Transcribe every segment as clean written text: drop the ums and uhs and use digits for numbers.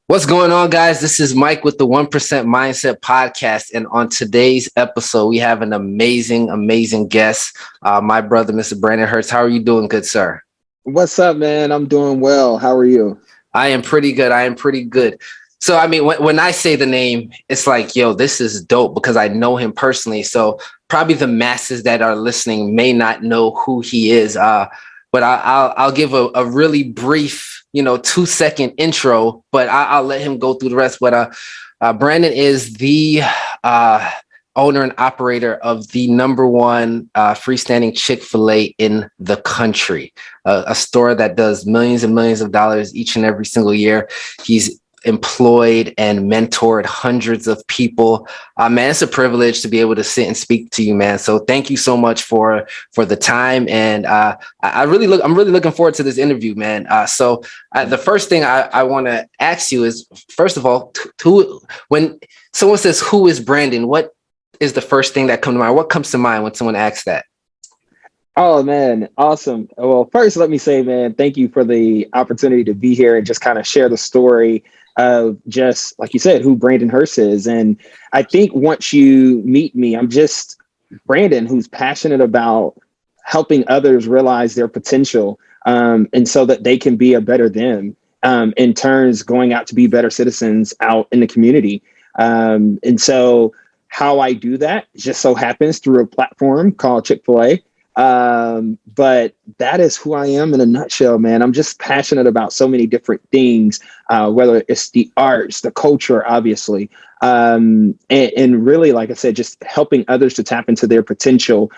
What's going on, guys? This is Mike with the 1% Mindset Podcast. And on today's episode, we have an amazing guest, my brother, Mr. Brandon Hurst. How are you doing, good sir? What's up, man? I'm doing well. How are you? I am pretty good. So, I mean, when I say the name, it's like, yo, this is dope because I know him personally. So probably the masses that are listening may not know who he is. But I'll give a really brief, 2-second intro, but I'll let him go through the rest. But Brandon is the owner and operator of the number one freestanding Chick Fil A in the country, a store that does millions and millions of dollars each and every single year. He's employed and mentored hundreds of people. Man, it's a privilege to be able to sit and speak to you, man. So thank you so much for the time. And I'm really looking forward to this interview, man. So the first thing I want to ask you is, first of all, when someone says, who is Brandon? What is the first thing that comes to mind? What comes to mind when someone asks that? Oh, man. Awesome. Well, first, let me say, man, thank you for the opportunity to be here and just kind of share the story of just, like you said, who Brandon Hurst is. And I think once you meet me, I'm just Brandon, who's passionate about helping others realize their potential, and so that they can be a better them, in turns going out to be better citizens out in the community. And so how I do that just so happens through a platform called Chick Fil A. But that is who I am in a nutshell, man. I'm just passionate about so many different things, whether it's the arts, the culture, obviously. And really, like I said, just helping others to tap into their potential.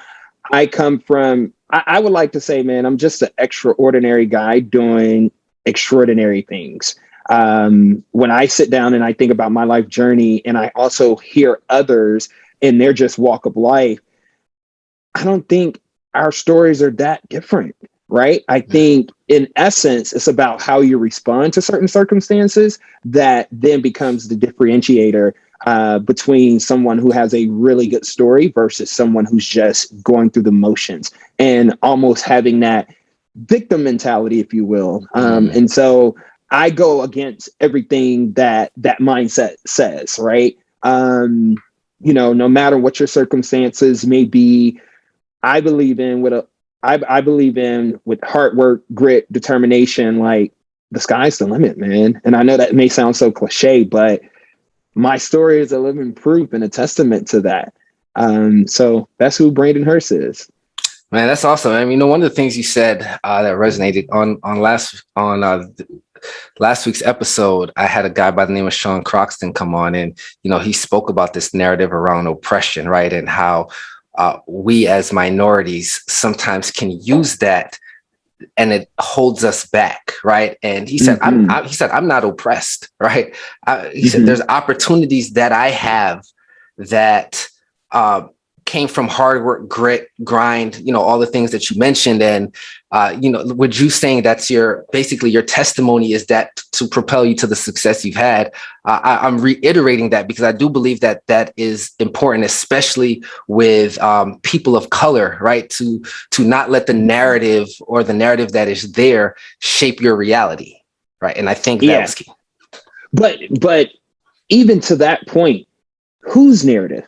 I would like to say, man, I'm just an extraordinary guy doing extraordinary things. When I sit down and I think about my life journey and I also hear others in their just walk of life, I don't think our stories are that different, right? I think in essence, it's about how you respond to certain circumstances that then becomes the differentiator between someone who has a really good story versus someone who's just going through the motions and almost having that victim mentality, if you will. And so I go against everything that mindset says, right? No matter what your circumstances may be, I believe in with hard work, grit, determination, like the sky's the limit, man. And I know that may sound so cliche, but my story is a living proof and a testament to that. So that's who Brandon Hurst is. Man, that's awesome. I mean, one of the things you said that resonated on last week's episode, I had a guy by the name of Sean Croxton come on, and he spoke about this narrative around oppression, right, and how we as minorities sometimes can use that and it holds us back, right? And he said, I'm not oppressed, right? He said, there's opportunities that I have that came from hard work, grit, grind, all the things that you mentioned. And, would you saying that's basically your testimony is that to propel you to the success you've had? I'm reiterating that because I do believe that is important, especially with people of color, right? To not let the narrative or the narrative that is there shape your reality, right? And I think that was key. But even to that point, whose narrative?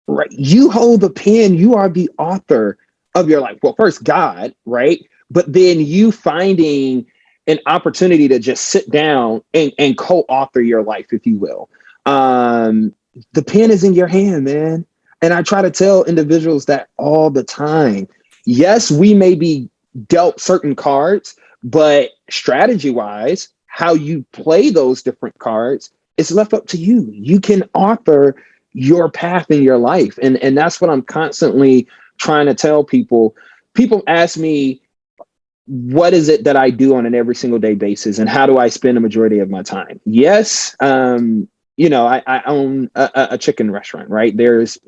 Right. You hold the pen. You are the author of your life. Well, first God, right? But then you finding an opportunity to just sit down and co-author your life, if you will. The pen is in your hand, man. And I try to tell individuals that all the time. Yes, we may be dealt certain cards, but strategy-wise, how you play those different cards is left up to you. You can author your path in your life. And that's what I'm constantly trying to tell people. People ask me, what is it that I do on an every single day basis? And how do I spend the majority of my time? Yes. I own a chicken restaurant, right? There's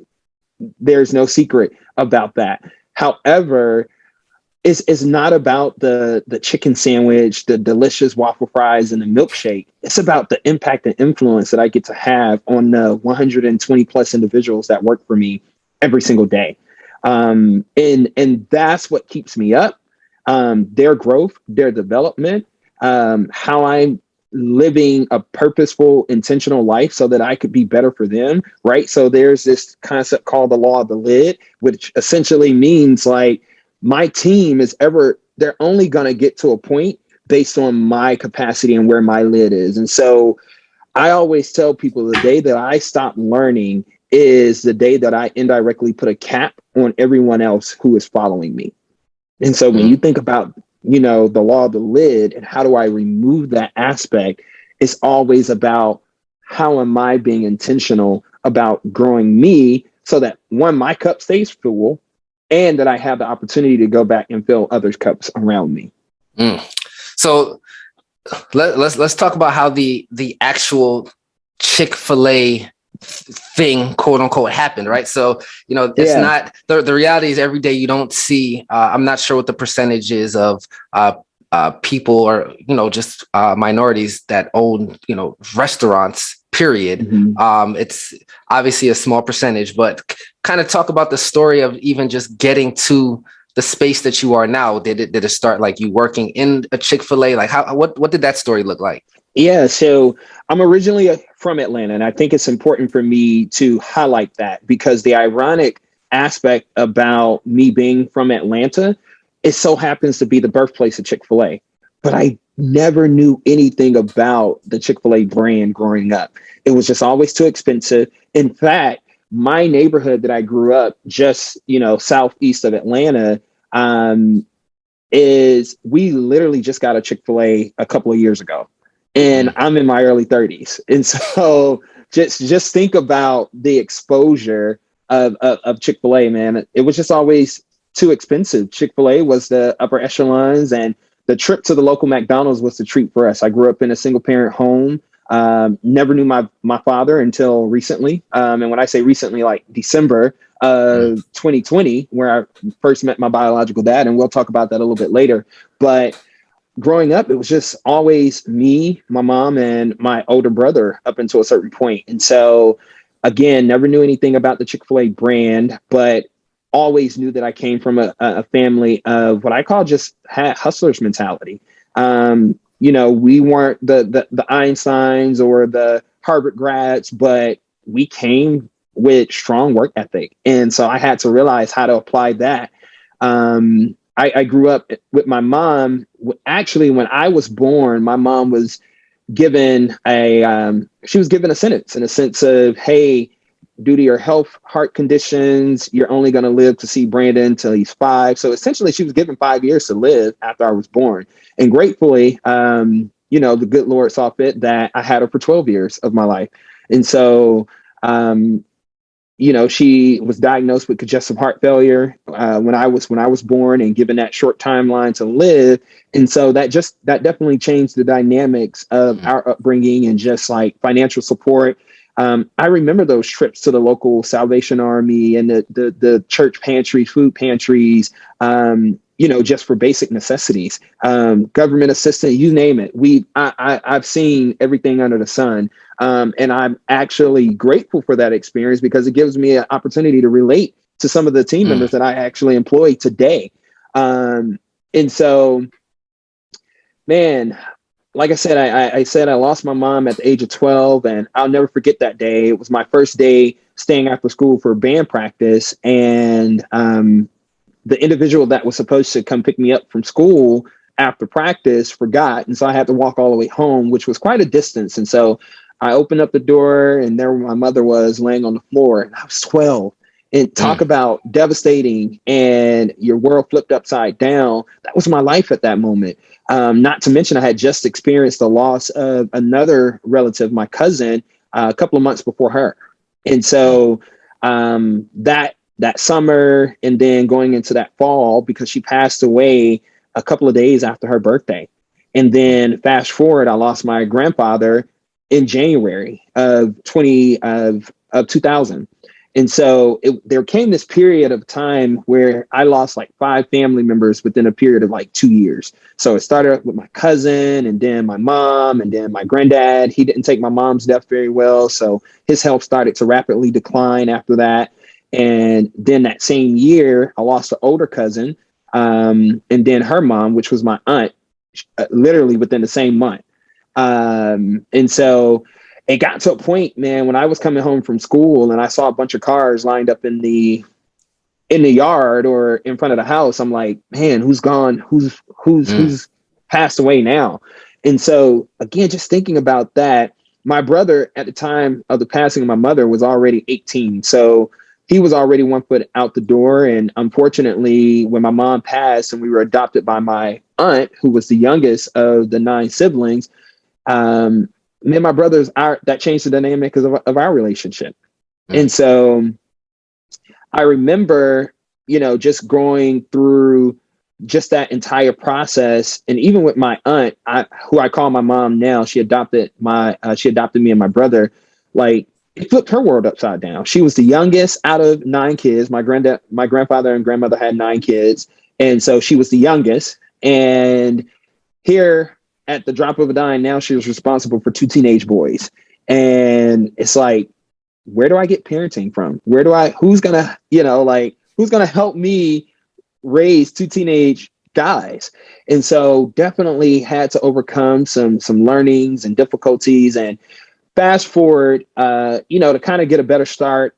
no secret about that. However, it's not about the chicken sandwich, the delicious waffle fries, and the milkshake. It's about the impact and influence that I get to have on the 120 plus individuals that work for me every single day. And that's what keeps me up. Their growth, their development, how I'm living a purposeful, intentional life so that I could be better for them, right? So there's this concept called the law of the lid, which essentially means like my team they're only going to get to a point based on my capacity and where my lid is. And so I always tell people the day that I stop learning is the day that I indirectly put a cap on everyone else who is following me. And so when you think about, the law of the lid and how do I remove that aspect, it's always about how am I being intentional about growing me so that one, my cup stays full and that I have the opportunity to go back and fill others' cups around me. So let's talk about how the actual Chick Fil A thing, quote unquote, happened, right? So it's not the reality is every day you don't see. I'm not sure what the percentage is of people or just minorities that own restaurants. Period. It's obviously a small percentage, but kind of talk about the story of even just getting to the space that you are now. Did it start like you working in a Chick Fil A? Like what did that story look like? Yeah, so I'm originally from Atlanta, and I think it's important for me to highlight that because the ironic aspect about me being from Atlanta, it so happens to be the birthplace of Chick Fil A. But I never knew anything about the Chick Fil A brand growing up. It was just always too expensive. In fact, my neighborhood that I grew up just, southeast of Atlanta, is we literally just got a Chick Fil A a couple of years ago. And I'm in my early 30s. And so just think about the exposure of Chick-fil-A, man. It was just always too expensive. Chick-fil-A was the upper echelons, and the trip to the local McDonald's was the treat for us. I grew up in a single parent home. Never knew my father until recently. And when I say recently, like December of 2020, where I first met my biological dad, and we'll talk about that a little bit later. But growing up, it was just always me, my mom, and my older brother up until a certain point. And so, again, never knew anything about the Chick-fil-A brand, but always knew that I came from a family of what I call just hustlers mentality. We weren't the Einsteins or the Harvard grads, but we came with strong work ethic. And so I had to realize how to apply that. I grew up with my mom. Actually, when I was born, my mom was given she was given a sentence in a sense of, hey, due to your heart conditions, you're only going to live to see Brandon until he's 5. So essentially, she was given 5 years to live after I was born. And gratefully, the good Lord saw fit that I had her for 12 years of my life. And so, she was diagnosed with congestive heart failure when I was born and given that short timeline to live. And so that definitely changed the dynamics of our upbringing and just like financial support. I remember those trips to the local Salvation Army and the church pantry, food pantries, just for basic necessities, government assistance, you name it. I've seen everything under the sun. And I'm actually grateful for that experience because it gives me an opportunity to relate to some of the team members that I actually employ today. And so, man, like I said, I said I lost my mom at the age of 12, and I'll never forget that day. It was my first day staying after school for band practice. And the individual that was supposed to come pick me up from school after practice forgot. And so I had to walk all the way home, which was quite a distance. And so I opened up the door, and there my mother was laying on the floor, and I was 12. And talk about devastating and your world flipped upside down. That was my life at that moment. Not to mention I had just experienced the loss of another relative, my cousin, a couple of months before her. And so that summer and then going into that fall, because she passed away a couple of days after her birthday. And then fast forward, I lost my grandfather in January of 2000. And so there came this period of time where I lost like 5 family members within a period of like 2 years. So it started with my cousin and then my mom and then my granddad. He didn't take my mom's death very well. So his health started to rapidly decline after that. And then that same year, I lost an older cousin and then her mom, which was my aunt, literally within the same month. And so it got to a point, man, when I was coming home from school and I saw a bunch of cars lined up in the yard or in front of the house. I'm like, man, who's gone? Who's passed away now? And so again, just thinking about that, my brother at the time of the passing of my mother was already 18. So he was already 1 foot out the door. And unfortunately, when my mom passed and we were adopted by my aunt, who was the youngest of the 9 siblings, me and my brothers, that changed the dynamic of our relationship. And so I remember, just going through just that entire process. And even with my aunt, who I call my mom now, she adopted me and my brother. Like, it flipped her world upside down. She was the youngest out of 9 kids. My grandfather and grandmother had 9 kids. And so she was the youngest. And here at the drop of a dime, now she was responsible for 2 teenage boys. And it's like, where do I get parenting from? Who's gonna help me raise 2 teenage guys? And so definitely had to overcome some learnings and difficulties. And fast forward, to kind of get a better start,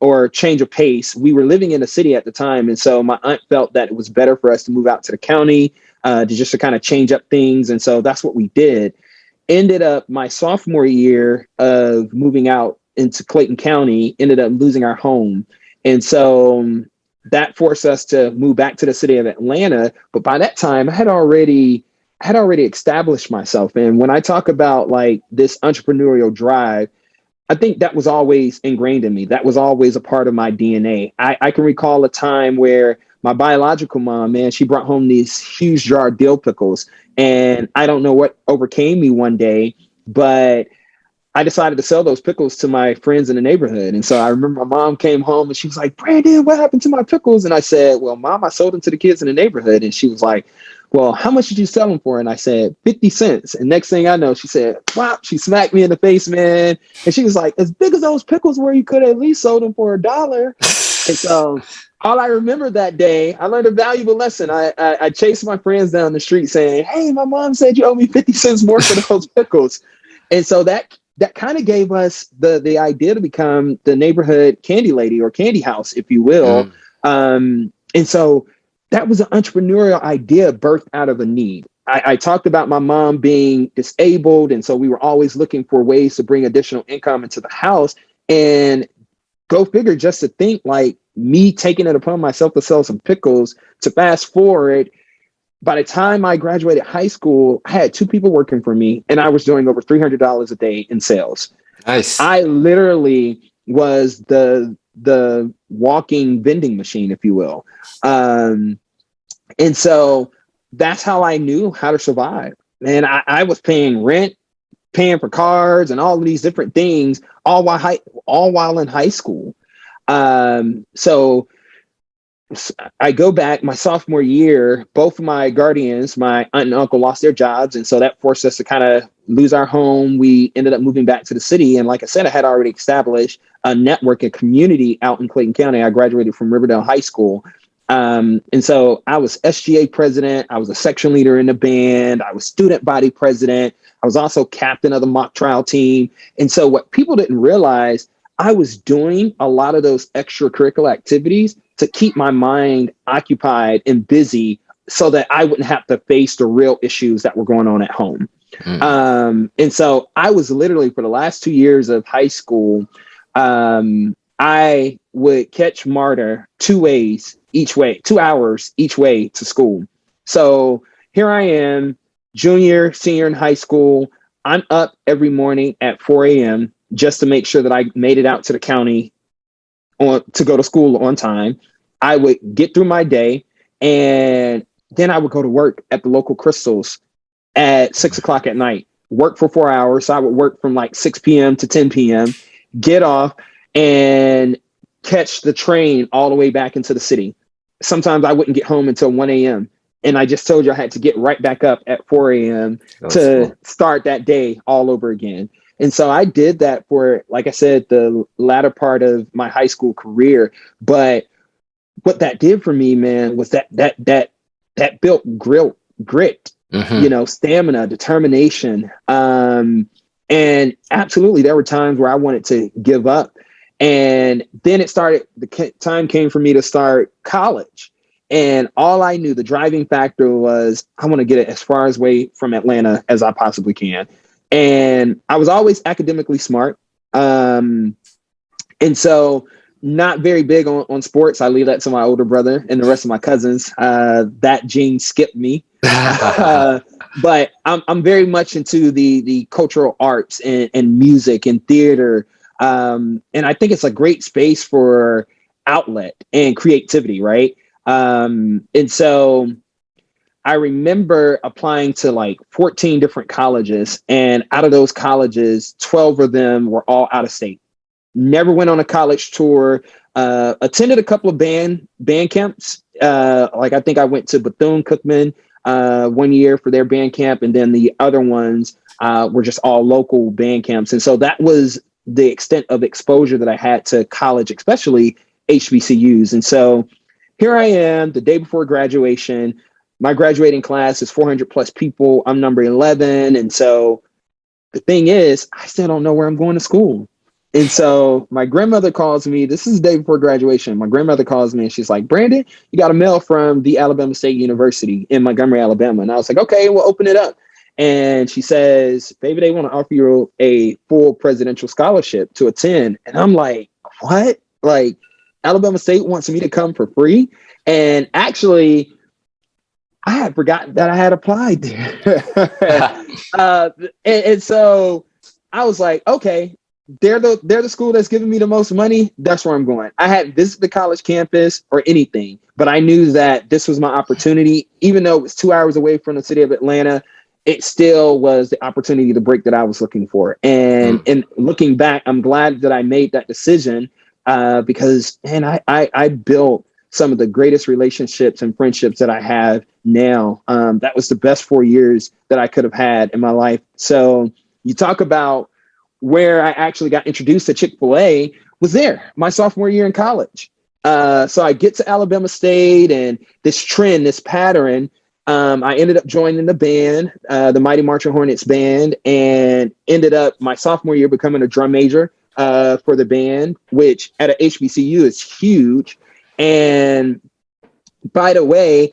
or change of pace. We were living in a city at the time. And so my aunt felt that it was better for us to move out to the county, to kind of change up things. And so that's what we did. Ended up my sophomore year of moving out into Clayton County, ended up losing our home. And so that forced us to move back to the city of Atlanta. But by that time I had already established myself. And when I talk about like this entrepreneurial drive, I think that was always ingrained in me. That was always a part of my DNA. I can recall a time where my biological mom, man, she brought home these huge jar of dill pickles. And I don't know what overcame me one day, but I decided to sell those pickles to my friends in the neighborhood. And so I remember my mom came home and she was like, Brandon, what happened to my pickles? And I said, well, Mom, I sold them to the kids in the neighborhood. And she was like, well, how much did you sell them for? And I said, 50 cents. And next thing I know, she said, wow, she smacked me in the face, man. And she was like, as big as those pickles were, you could have at least sold them for $1. And so all I remember that day, I learned a valuable lesson. I chased my friends down the street saying, hey, my mom said you owe me 50 cents more for those pickles. And so that kind of gave us the idea to become the neighborhood candy lady or candy house, if you will. And so that was an entrepreneurial idea birthed out of a need. I talked about my mom being disabled. And so we were always looking for ways to bring additional income into the house. And go figure, just to think like me taking it upon myself to sell some pickles, to fast forward, by the time I graduated high school, I had 2 people working for me and I was doing over $300 a day in sales. Nice. I literally was the walking vending machine, if you will. And so that's how I knew how to survive. And I was paying rent, paying for cars and all of these different things, all while in high school. So I go back my sophomore year, both of my guardians, my aunt and uncle, lost their jobs. And so that forced us to kind of lose our home. We ended up moving back to the city. And like I said, I had already established a network and community out in Clayton County. I graduated from Riverdale High School. And so I was SGA president. I was a section leader in the band. I was student body president. I was also captain of the mock trial team. And so what people didn't realize, I was doing a lot of those extracurricular activities to keep my mind occupied and busy so that I wouldn't have to face the real issues that were going on at home. And so I was literally, for the last 2 years of high school, I would catch MARTA 2 hours each way to school. So here I am, junior, senior in high school. I'm up every morning at 4 a.m. just to make sure that I made it out to the county to go to school on time. I would get through my day and then I would go to work at the local Crystals at 6 o'clock at night, work for 4 hours. So I would work from like 6 p.m. to 10 p.m., get off and catch the train all the way back into the city. Sometimes I wouldn't get home until 1 a.m. And I just told you I had to get right back up at 4 a.m. to start that day all over again. And so I did that for, like I said, the latter part of my high school career. But what that did for me, man, was that built grit stamina, determination. And absolutely, there were times where I wanted to give up. And then time came for me to start college. And all I knew, the driving factor was, I want to get it as far away from Atlanta as I possibly can. And I was always academically smart. And so not very big on sports. I leave that to my older brother and the rest of my cousins. That gene skipped me. But I'm very much into the cultural arts and music and theater. And I think it's a great space for outlet and creativity, right? And so I remember applying to like 14 different colleges, and out of those colleges, 12 of them were all out of state. Never went on a college tour. Attended a couple of band camps. Like I think I went to Bethune-Cookman 1 year for their band camp, and then the other ones were just all local band camps. And so that was the extent of exposure that I had to college, especially HBCUs. And so here I am the day before graduation. My graduating class is 400 plus people. I'm number 11. And so the thing is, I still don't know where I'm going to school. And so my grandmother calls me. This is the day before graduation. My grandmother calls me and she's like, Brandon, you got a mail from the Alabama State University in Montgomery, Alabama. And I was like, okay, we'll open it up. And she says, baby, they want to offer you a full presidential scholarship to attend. And I'm like, what? Like, Alabama State wants me to come for free? And actually, I had forgotten that I had applied there. And so I was like, okay, they're the school that's giving me the most money. That's where I'm going. I hadn't visited the college campus or anything, but I knew that this was my opportunity. Even though it was 2 hours away from the city of Atlanta, it still was the opportunity to break that I was looking for. And looking back, I'm glad that I made that decision because, man, I built some of the greatest relationships and friendships that I have now. That was the best 4 years that I could have had in my life. So you talk about where I actually got introduced to Chick Fil A was there my sophomore year in college. So I get to Alabama State, and this trend, this pattern, I ended up joining the band, the Mighty Marching Hornets band, and ended up my sophomore year becoming a drum major for the band, which at a HBCU is huge. And by the way,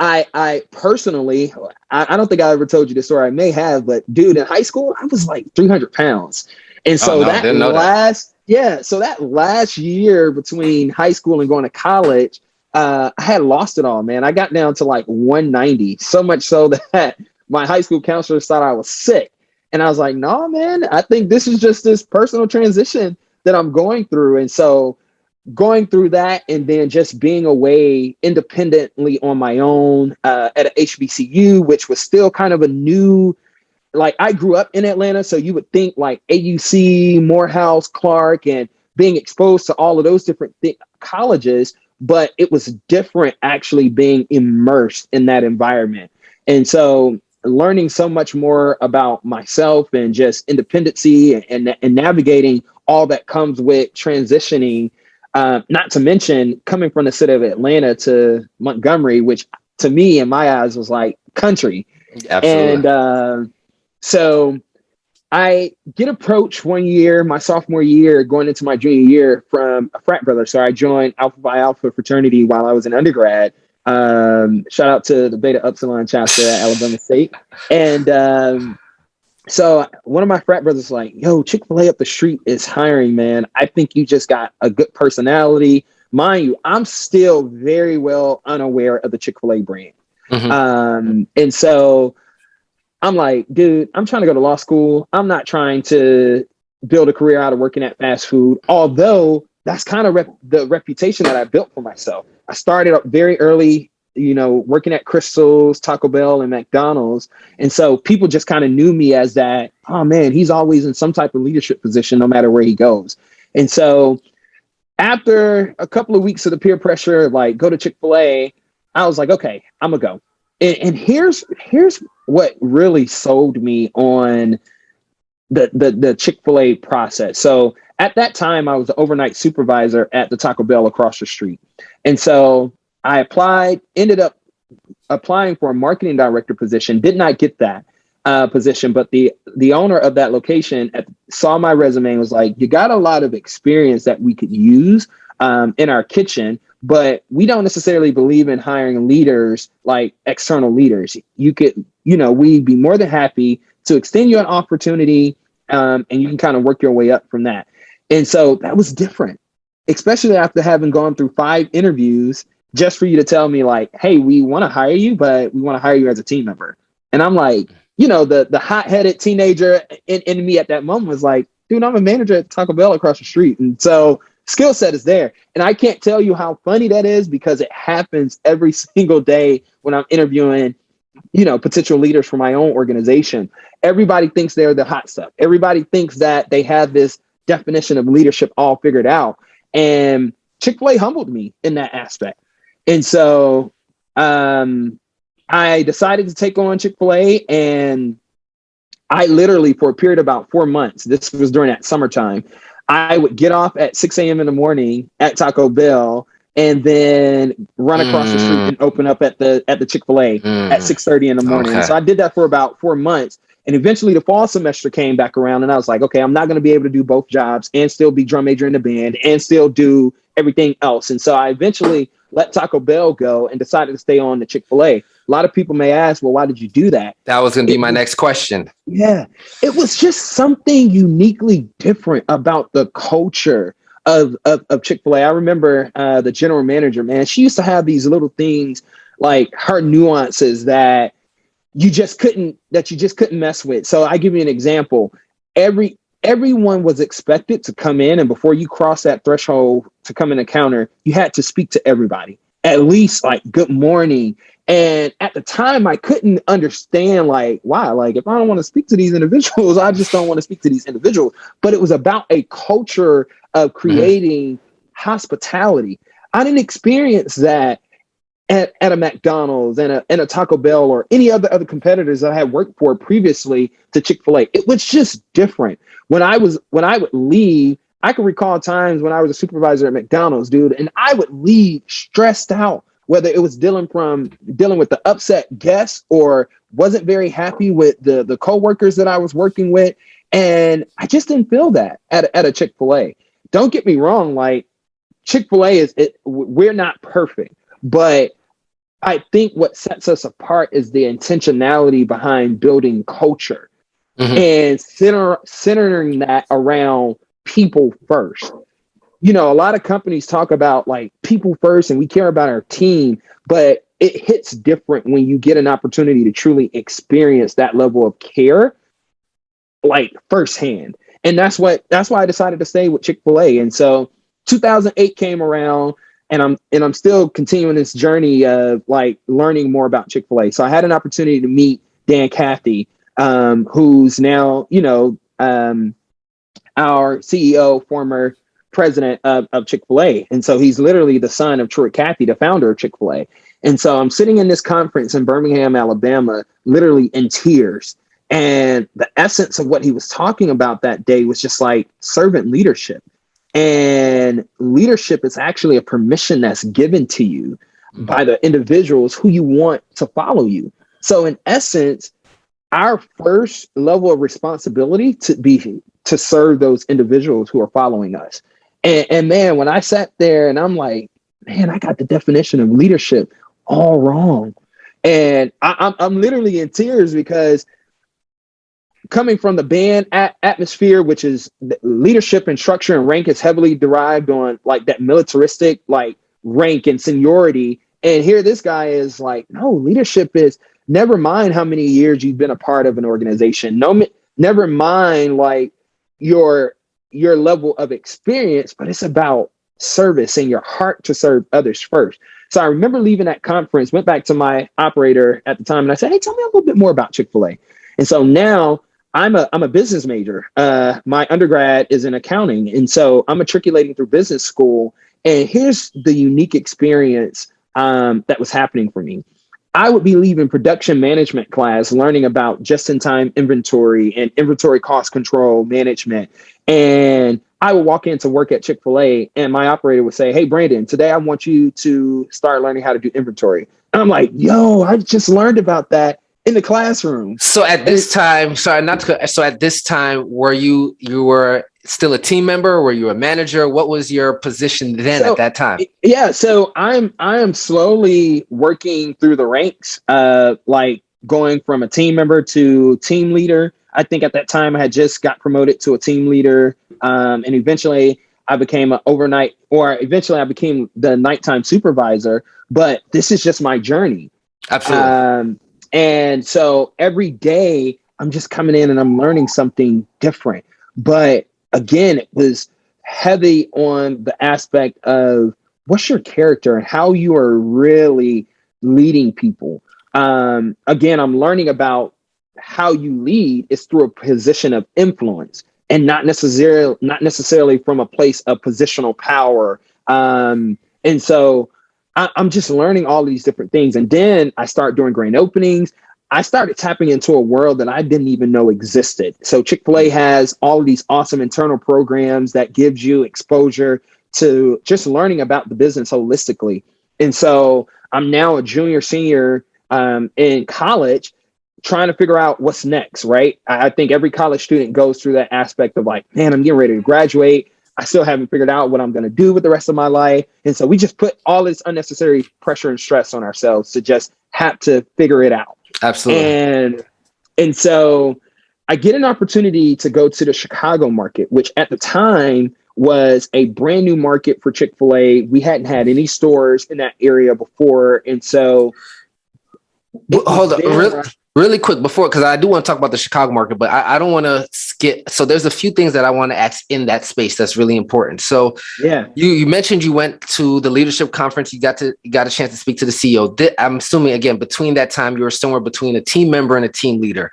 I personally, I don't think I ever told you this story. I may have, but dude, in high school, I was like 300 pounds. And so that last year between high school and going to college, I had lost it all, man. I got down to like 190, so much so that my high school counselors thought I was sick. And I was like, no, man, I think this is just this personal transition that I'm going through. And so going through that, and then just being away independently on my own at a HBCU, which was still kind of a new, like I grew up in Atlanta. So you would think like AUC, Morehouse, Clark, and being exposed to all of those different colleges, but it was different actually being immersed in that environment. And so learning so much more about myself and just independency and navigating all that comes with transitioning. Not to mention coming from the city of Atlanta to Montgomery, which to me, in my eyes, was like country. Absolutely. And so I get approached one year, my sophomore year, going into my junior year, from a frat brother. So I joined Alpha Phi Alpha fraternity while I was in undergrad. Shout out to the Beta Upsilon chapter at Alabama State. And so one of my frat brothers was like, yo, Chick Fil A up the street is hiring, man. I think you just got a good personality. Mind you, I'm still very well unaware of the Chick Fil A brand. Mm-hmm. And so I'm like, dude, I'm trying to go to law school. I'm not trying to build a career out of working at fast food, although that's kind of the reputation that I built for myself. I started up very early, working at Crystal's, Taco Bell, and McDonald's. And so people just kind of knew me as that, oh man, he's always in some type of leadership position, no matter where he goes. And so after a couple of weeks of the peer pressure, like go to Chick Fil A, I was like, okay, I'm gonna go. And here's what really sold me on the Chick Fil A process. So at that time, I was the overnight supervisor at the Taco Bell across the street. And so I applied, ended up applying for a marketing director position, did not get that position, but the owner of that location saw my resume and was like, you got a lot of experience that we could use in our kitchen, but we don't necessarily believe in hiring leaders, like external leaders. You could, we'd be more than happy to extend you an opportunity, and you can kind of work your way up from that. And so that was different, especially after having gone through 5 interviews just for you to tell me like, hey, we want to hire you, but we want to hire you as a team member. And I'm like, the hot-headed teenager in me at that moment was like, dude, I'm a manager at Taco Bell across the street. And so skill set is there. And I can't tell you how funny that is, because it happens every single day when I'm interviewing, potential leaders for my own organization. Everybody thinks they're the hot stuff. Everybody thinks that they have this definition of leadership all figured out. And Chick Fil A humbled me in that aspect. And so I decided to take on Chick Fil A, and I literally, for a period of about 4 months, this was during that summertime, I would get off at 6 a.m. in the morning at Taco Bell and then run across the street and open up at the Chick Fil A at 6:30 in the morning. Okay. So I did that for about 4 months. And eventually the fall semester came back around, and I was like, okay, I'm not going to be able to do both jobs and still be drum major in the band and still do everything else. And so I eventually let Taco Bell go and decided to stay on the Chick Fil A. A lot of people may ask, well, why did you do that? That was going to be my next question. Yeah, it was just something uniquely different about the culture of Chick Fil A. I remember the general manager, man, she used to have these little things, like her nuances that you just couldn't mess with. So I give you an example. Everyone was expected to come in, and before you cross that threshold to come in the counter, you had to speak to everybody, at least like good morning. And at the time, I couldn't understand like why. Like, if I don't want to speak to these individuals, I just don't want to speak to these individuals. But it was about a culture of creating hospitality. I didn't experience that at a McDonald's and a Taco Bell or any other competitors that I had worked for previously to Chick Fil A. It was just different. When I would leave, I can recall times when I was a supervisor at McDonald's, dude, and I would leave stressed out, whether it was dealing with the upset guests or wasn't very happy with the coworkers that I was working with. And I just didn't feel that at a Chick Fil A. Don't get me wrong, like Chick Fil A we're not perfect, but I think what sets us apart is the intentionality behind building culture and centering that around people first. A lot of companies talk about like people first and we care about our team, but it hits different when you get an opportunity to truly experience that level of care, like firsthand. And that's why I decided to stay with Chick Fil A. And so 2008 came around, and I'm still continuing this journey of like learning more about Chick Fil A. So I had an opportunity to meet Dan Cathy, who's now, our CEO, former president of Chick Fil A. And so he's literally the son of Troy Cathy, the founder of Chick Fil A. And so I'm sitting in this conference in Birmingham, Alabama, literally in tears. And the essence of what he was talking about that day was just like servant leadership. And leadership is actually a permission that's given to you by the individuals who you want to follow you. So in essence, our first level of responsibility to serve those individuals who are following us. And man, when I sat there and I'm like, man, I got the definition of leadership all wrong. And I'm literally in tears, because coming from the band atmosphere, which is leadership and structure and rank is heavily derived on like that militaristic like rank and seniority. And here this guy is like, no, leadership is never mind how many years you've been a part of an organization. No, never mind like your level of experience, but it's about service and your heart to serve others first. So I remember leaving that conference, went back to my operator at the time, and I said, hey, tell me a little bit more about Chick Fil A. And so now I'm a business major. My undergrad is in accounting. And so I'm matriculating through business school. And here's the unique experience that was happening for me. I would be leaving production management class, learning about just-in-time inventory and inventory cost control management. And I would walk into work at Chick Fil A, and my operator would say, hey, Brandon, today I want you to start learning how to do inventory. I'm like, yo, I just learned about that in the classroom. So at this time, sorry, not to, so at this time, were you were still a team member? Or were you a manager? What was your position then at So that time? yeah, so I am slowly working through the ranks, like going from a team member to team leader. I think at that time I had just got promoted to a team leader, and eventually I became an overnight, or eventually I became the nighttime supervisor. But this is just my journey. Absolutely. And so every day I'm just coming in and I'm learning something different. But again, it was heavy on the aspect of what's your character and how you are really leading people. Again, I'm learning about how you lead is through a position of influence and not necessarily from a place of positional power. And so I'm just learning all these different things. And then I start doing grand openings. I started tapping into a world that I didn't even know existed. So Chick Fil A has all of these awesome internal programs that gives you exposure to just learning about the business holistically. And so I'm now a junior, senior in college, trying to figure out what's next, right? I think every college student goes through that aspect of like, man, I'm getting ready to graduate. I still haven't figured out what I'm going to do with the rest of my life. And so we just put all this unnecessary pressure and stress on ourselves to just have to figure it out. Absolutely. And so I get an opportunity to go to the Chicago market, which at the time was a brand new market for Chick Fil A. We hadn't had any stores in that area before. And so Hold on, really quick before, because I do want to talk about the Chicago market, but I don't want to skip. So there's a few things that I want to ask in that space that's really important. So yeah, you mentioned you went to the leadership conference. You got a chance to speak to the CEO. I'm assuming again between that time you were somewhere between a team member and a team leader.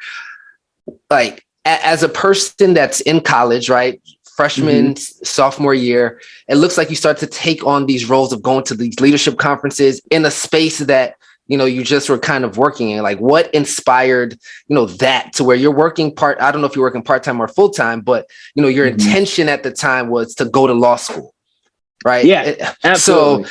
Like as a person that's in college, right? Freshman, sophomore year, it looks like you start to take on these roles of going to these leadership conferences in a space that you just were kind of working in. Like what inspired, that to where you're working I don't know if you're working part-time or full-time, but your intention at the time was to go to law school. Right. Yeah, absolutely.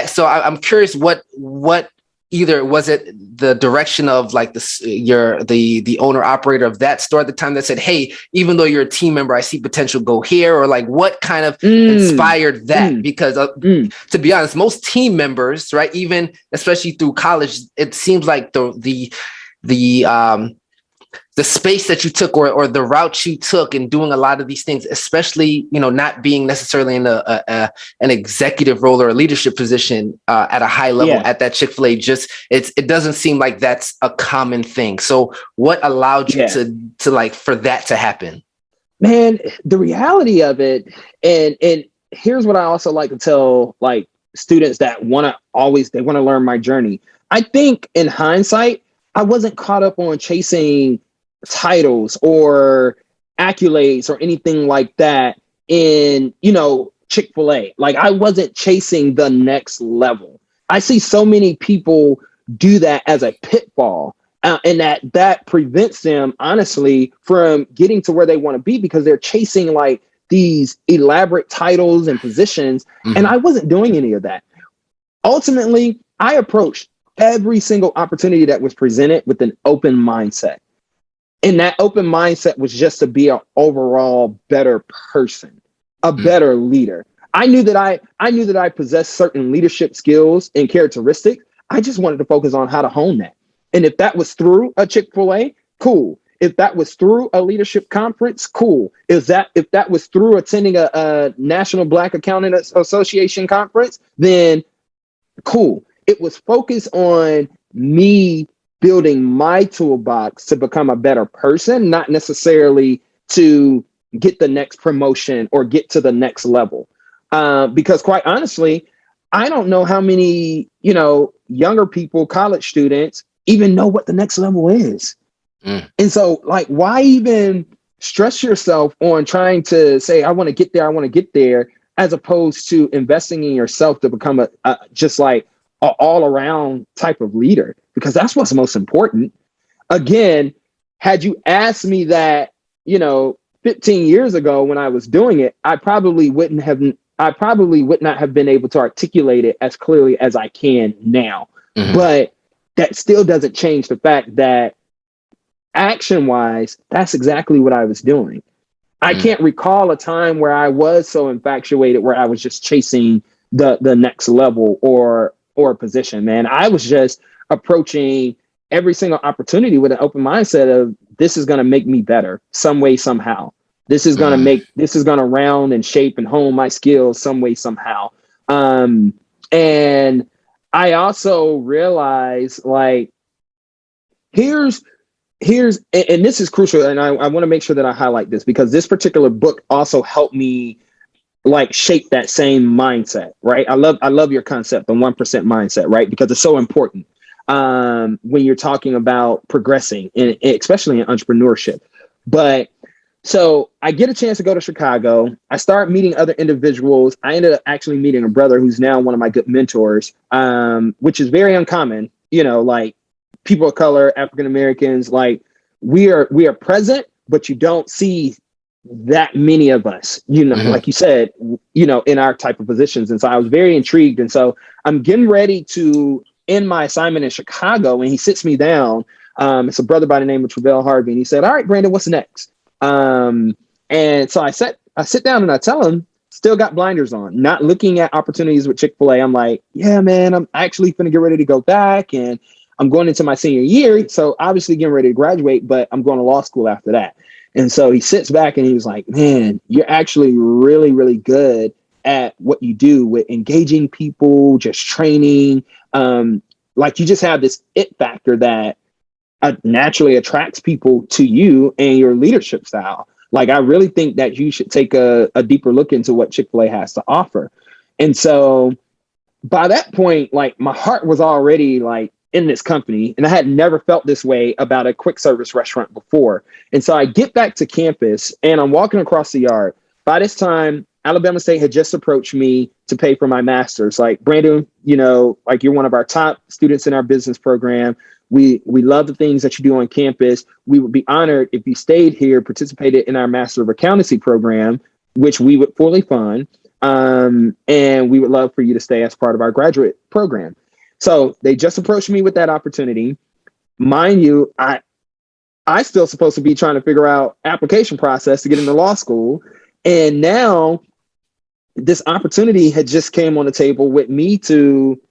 So I'm curious what either was it the direction of like the owner operator of that store at the time that said, hey, even though you're a team member, I see potential, go here, or like what kind of inspired that? Because to be honest, most team members, right, even especially through college, it seems like the space that you took or the route you took in doing a lot of these things, especially, not being necessarily in an executive role or a leadership position at a high level at that Chick Fil A, it doesn't seem like that's a common thing. So what allowed you to like for that to happen? Man, the reality of it, and here's what I also like to tell like students that want to learn my journey. I think in hindsight, I wasn't caught up on chasing titles or accolades or anything like that in, Chick Fil A. Like I wasn't chasing the next level. I see so many people do that as a pitfall. And that prevents them, honestly, from getting to where they want to be because they're chasing like these elaborate titles and positions. And I wasn't doing any of that. Ultimately, I approached every single opportunity that was presented with an open mindset. And that open mindset was just to be an overall better person, a better leader. I knew that I possessed certain leadership skills and characteristics. I just wanted to focus on how to hone that. And if that was through a Chick Fil A, cool. If that was through a leadership conference, cool. If that was through attending a National Black Accounting Association conference, then cool. It was focused on me building my toolbox to become a better person, not necessarily to get the next promotion or get to the next level. Because quite honestly, I don't know how many, younger people, college students, even know what the next level is. And so like, why even stress yourself on trying to say, I want to get there, as opposed to investing in yourself to become just like an all around type of leader, because that's what's most important. Again, had you asked me that, 15 years ago when I was doing it, I probably would not have been able to articulate it as clearly as I can now. Mhm. But that still doesn't change the fact that action wise, that's exactly what I was doing. I Mhm. can't recall a time where I was so infatuated where I was just chasing the next level or position, man. I was just approaching every single opportunity with an open mindset of this is going to make me better some way, somehow. Mhm. This is going to round and shape and hone my skills some way, somehow. Um, and I also realized like, here's and this is crucial, and I want to make sure that I highlight this because this particular book also helped me like shape that same mindset, right? I love your concept, the 1% mindset, right? Because it's so important when you're talking about progressing, and especially in entrepreneurship. But so I get a chance to go to Chicago. I start meeting other individuals. I ended up actually meeting a brother who's now one of my good mentors, which is very uncommon. Like people of color, African Americans, like we are present, but you don't see that many of us, Mhm. like you said, in our type of positions. And so I was very intrigued. And so I'm getting ready to end my assignment in Chicago, and he sits me down. It's a brother by the name of Travell Harvey. And he said, "All right, Brandon, what's next?" Um, and so I sit down and I tell him, still got blinders on, not looking at opportunities with Chick Fil A. I'm like, yeah, man, I'm actually going to get ready to go back, and I'm going into my senior year. So obviously getting ready to graduate, but I'm going to law school after that. And so he sits back and he was like, man, you're actually really, really good at what you do with engaging people, just training. Like you just have this it factor that naturally attracts people to you and your leadership style. Like, I really think that you should take a deeper look into what Chick Fil A has to offer. And so by that point, like my heart was already like in this company, and I had never felt this way about a quick service restaurant before. And so I get back to campus and I'm walking across the yard. By this time, Alabama State had just approached me to pay for my master's. Like, Brandon, like you're one of our top students in our business program. We love the things that you do on campus. We would be honored if you stayed here, participated in our Master of Accountancy program, which we would fully fund. And we would love for you to stay as part of our graduate program. So they just approached me with that opportunity. Mind you, I still supposed to be trying to figure out application process to get into law school. And now this opportunity had just came on the table with me to,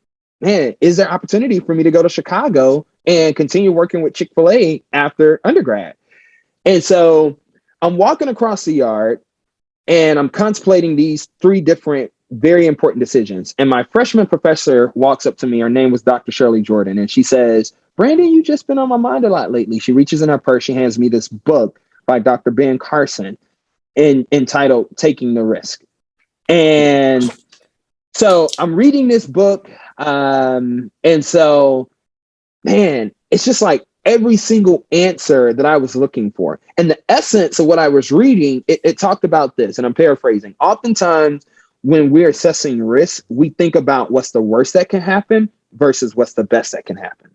man, is there opportunity for me to go to Chicago and continue working with Chick Fil A after undergrad? And so I'm walking across the yard and I'm contemplating these three different very important decisions. And my freshman professor walks up to me. Her name was Dr. Shirley Jordan. And she says, Brandon, you've just been on my mind a lot lately. She reaches in her purse. She hands me this book by Dr. Ben Carson entitled Taking the Risk. And so I'm reading this book. And so, man, it's just like every single answer that I was looking for. And the essence of what I was reading, it talked about this, and I'm paraphrasing. Oftentimes, when we're assessing risk, we think about what's the worst that can happen versus what's the best that can happen.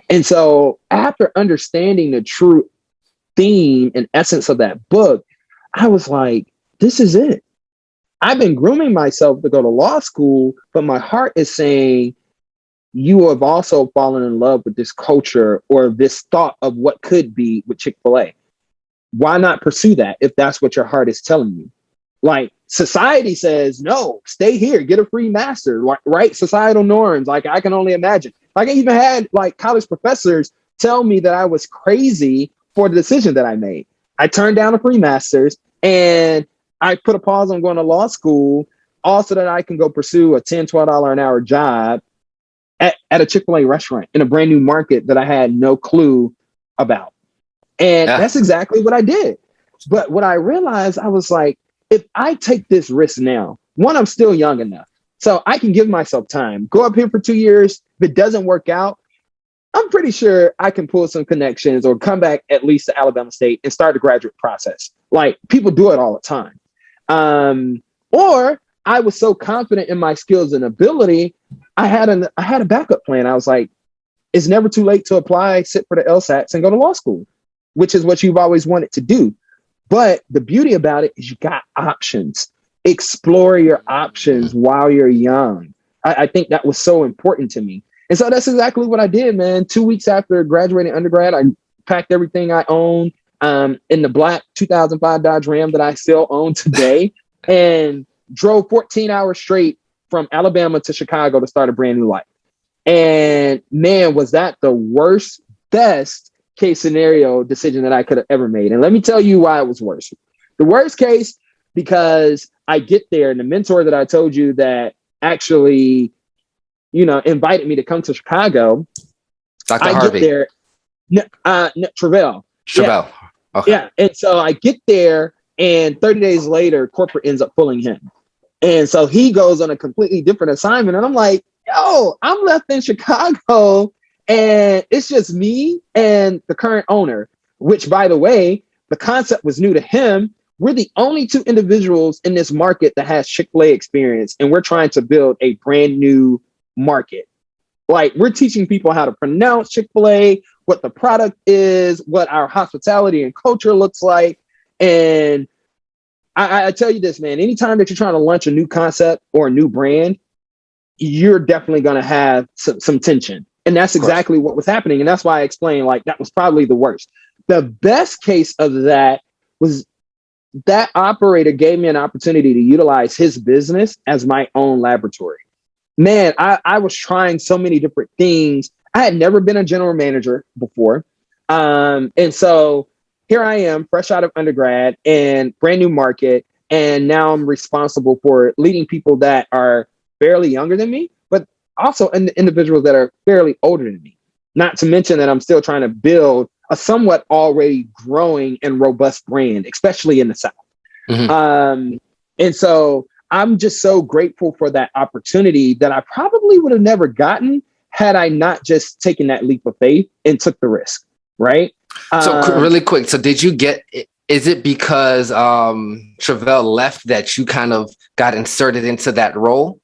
And so, after understanding the true theme and essence of that book, I was like, this is it. I've been grooming myself to go to law school, but my heart is saying, you have also fallen in love with this culture or this thought of what could be with Chick Fil A. Why not pursue that if that's what your heart is telling you? Like, society says, no, stay here, get a free master, right? Societal norms. Like, I can only imagine. Like, I even had like college professors tell me that I was crazy for the decision that I made. I turned down a free master's and I put a pause on going to law school also that I can go pursue a $10, $12 an hour job at a Chick Fil A restaurant in a brand new market that I had no clue about. And Yeah. that's exactly what I did. But what I realized, I was like, if I take this risk now, one, I'm still young enough. So I can give myself time, go up here for 2 years. If it doesn't work out, I'm pretty sure I can pull some connections or come back at least to Alabama State and start the graduate process. Like, people do it all the time. Or I was so confident in my skills and ability, I had a backup plan. I was like, it's never too late to apply, sit for the LSATs, and go to law school, which is what you've always wanted to do. But the beauty about it is you got options. Explore your options while you're young. I think that was so important to me. And so that's exactly what I did, man. 2 weeks after graduating undergrad, I packed everything I owned in the black 2005 Dodge Ram that I still own today and drove 14 hours straight from Alabama to Chicago to start a brand new life. And man, was that the worst, best case scenario decision that I could have ever made. And let me tell you why it was worse. The worst case, because I get there and the mentor that I told you that actually, invited me to come to Chicago. Dr. Harvey. Get there, Travell. Travell. Yeah. Okay. Yeah. And so I get there and 30 days later, corporate ends up pulling him. And so he goes on a completely different assignment. And I'm like, yo, I'm left in Chicago and it's just me and the current owner, which, by the way, the concept was new to him. We're the only two individuals in this market that has Chick Fil A experience. And we're trying to build a brand new market. Like, we're teaching people how to pronounce Chick Fil A, what the product is, what our hospitality and culture looks like. And I tell you this, man, anytime that you're trying to launch a new concept or a new brand, you're definitely going to have some tension. And that's exactly what was happening. And that's why I explained, like, that was probably the worst. The best case of that was that operator gave me an opportunity to utilize his business as my own laboratory. Man, I was trying so many different things. I had never been a general manager before. And so here I am, fresh out of undergrad and brand new market. And now I'm responsible for leading people that are fairly younger than me, but also individuals that are fairly older than me. Not to mention that I'm still trying to build a somewhat already growing and robust brand, especially in the South. Mm-hmm. And so I'm just so grateful for that opportunity that I probably would have never gotten had I not just taken that leap of faith and took the risk. Right. So really quick. So did you is it because Travell left that you kind of got inserted into that role?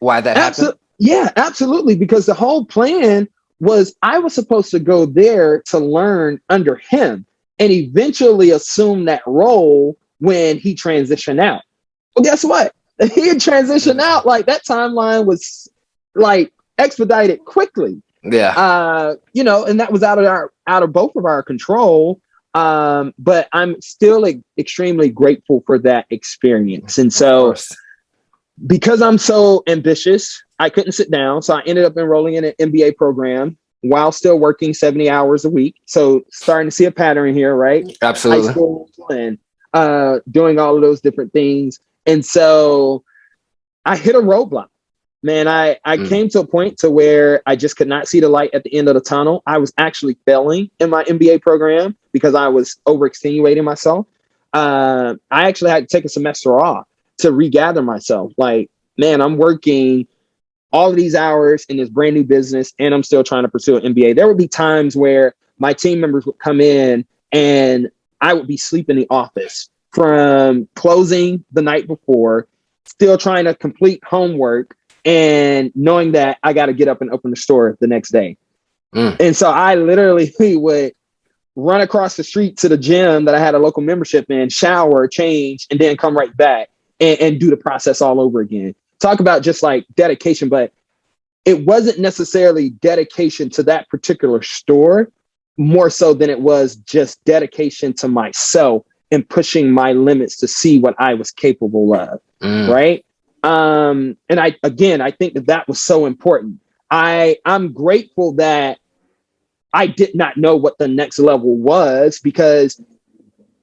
Why that happened? Yeah, absolutely. Because the whole plan was I was supposed to go there to learn under him and eventually assume that role when he transitioned out. Well, guess what? He had transitioned out. Like, that timeline was like expedited quickly. Yeah. And that was out of both of our control. But I'm still extremely grateful for that experience. And so because I'm so ambitious, I couldn't sit down. So I ended up enrolling in an MBA program while still working 70 hours a week. So starting to see a pattern here, right? Absolutely. High school and doing all of those different things. And so I hit a roadblock. Man, I came to a point to where I just could not see the light at the end of the tunnel. I was actually failing in my MBA program because I was overextenuating myself. I actually had to take a semester off to regather myself. Like, man, I'm working all of these hours in this brand new business and I'm still trying to pursue an MBA. There would be times where my team members would come in and I would be asleep in the office from closing the night before, still trying to complete homework and knowing that I got to get up and open the store the next day. And so I literally would run across the street to the gym that I had a local membership in, shower, change, and then come right back and do the process all over again. Talk about just like dedication, but it wasn't necessarily dedication to that particular store, more so than it was just dedication to myself and pushing my limits to see what I was capable of. Right. And I think that was so important. I'm grateful that I did not know what the next level was because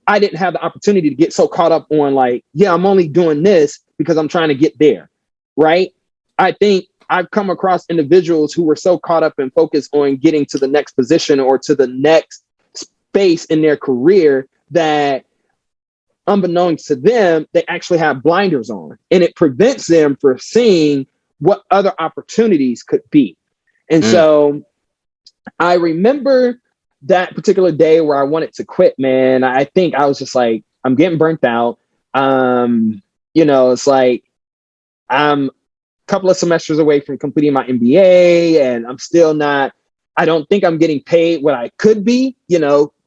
I didn't have the opportunity to get so caught up on like, yeah, I'm only doing this because I'm trying to get there. Right. I think I've come across individuals who were so caught up and focused on getting to the next position or to the next space in their career that unbeknownst to them, they actually have blinders on and it prevents them from seeing what other opportunities could be. And so I remember that particular day where I wanted to quit, man. I think I was just like, I'm getting burnt out. It's like I'm a couple of semesters away from completing my MBA and I'm still not, I don't think I'm getting paid what I could be,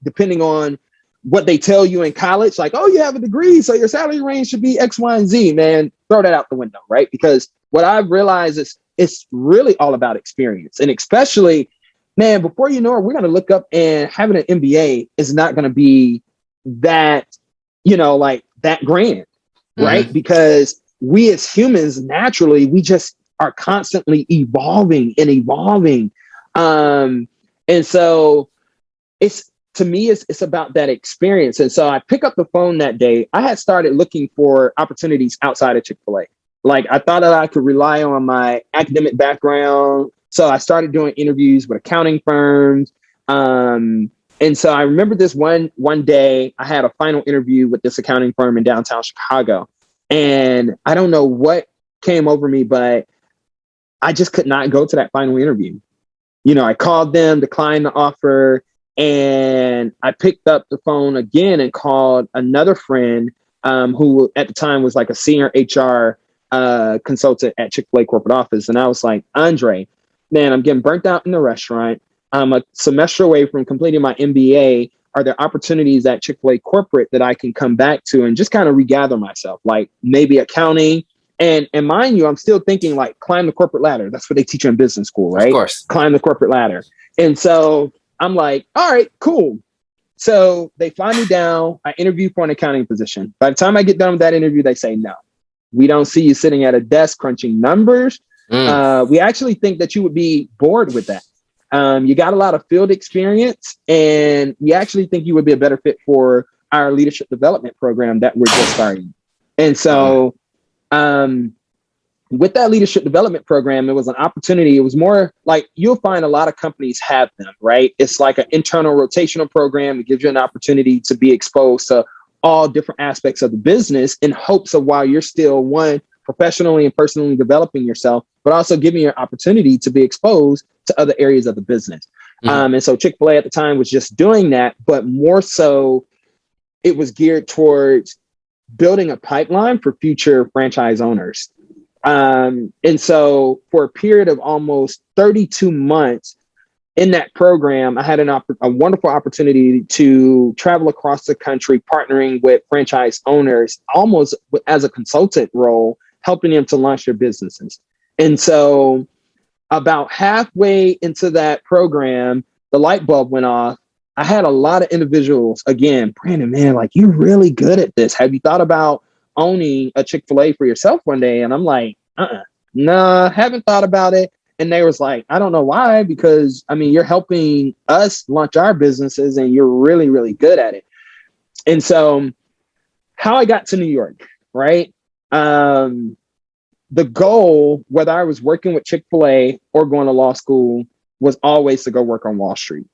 depending on what they tell you in college, like, oh, you have a degree, so your salary range should be X, Y, and Z, man, throw that out the window, right? Because what I've realized is it's really all about experience. And especially, man, before you know it, we're going to look up, and having an MBA is not going to be that, like that grand, right? Because we as humans, naturally, we just are constantly evolving and evolving. And so to me, it's about that experience. And so I pick up the phone that day. I had started looking for opportunities outside of Chick Fil A. Like, I thought that I could rely on my academic background. So I started doing interviews with accounting firms. And so I remember this one day I had a final interview with this accounting firm in downtown Chicago. And I don't know what came over me, but I just could not go to that final interview. I called them, declined the offer, and I picked up the phone again and called another friend who at the time was like a senior HR consultant at Chick Fil A corporate office. And I was like, Andre, man, I'm getting burnt out in the restaurant. I'm a semester away from completing my MBA. Are there opportunities at Chick Fil A corporate that I can come back to and just kind of regather myself, like maybe accounting? And mind you, I'm still thinking like climb the corporate ladder. That's what they teach you in business school, right? Of course. Climb the corporate ladder. And so I'm like, all right, cool. So they fly me down. I interview for an accounting position. By the time I get done with that interview, they say, no, we don't see you sitting at a desk crunching numbers. We actually think that you would be bored with that. You got a lot of field experience, and we actually think you would be a better fit for our leadership development program that we're just starting. And so with that leadership development program, it was an opportunity. It was more like, you'll find a lot of companies have them, right? It's like an internal rotational program. It gives you an opportunity to be exposed to all different aspects of the business in hopes of, while you're still professionally and personally developing yourself, but also giving you an opportunity to be exposed to other areas of the business. And so Chick Fil A at the time was just doing that, but more so it was geared towards building a pipeline for future franchise owners. And so for a period of almost 32 months in that program, I had a wonderful opportunity to travel across the country, partnering with franchise owners, almost as a consultant role, helping them to launch their businesses. And so about halfway into that program, the light bulb went off. I had a lot of individuals, again, Brandon, man, like, you're really good at this. Have you thought about owning a Chick Fil A for yourself one day? And I'm like, nah, haven't thought about it. And they was like, I don't know why, because I mean, you're helping us launch our businesses and you're really, really good at it. And so how I got to New York, right? The goal, whether I was working with Chick Fil A or going to law school, was always to go work on Wall Street.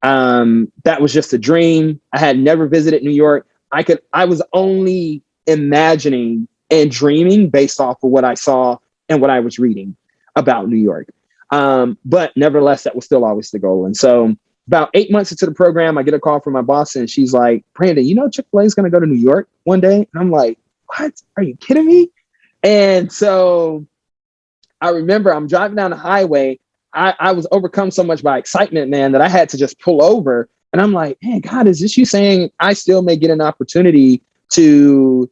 That was just a dream. I had never visited New York. I was only imagining and dreaming based off of what I saw and what I was reading about New York. But nevertheless, that was still always the goal. And so about 8 months into the program, I get a call from my boss and she's like, Brandon, Chick Fil A is going to go to New York one day. And I'm like, what? Are you kidding me? And so I remember I'm driving down the highway. I was overcome so much by excitement, man, that I had to just pull over. And I'm like, man, God, is this you saying I still may get an opportunity to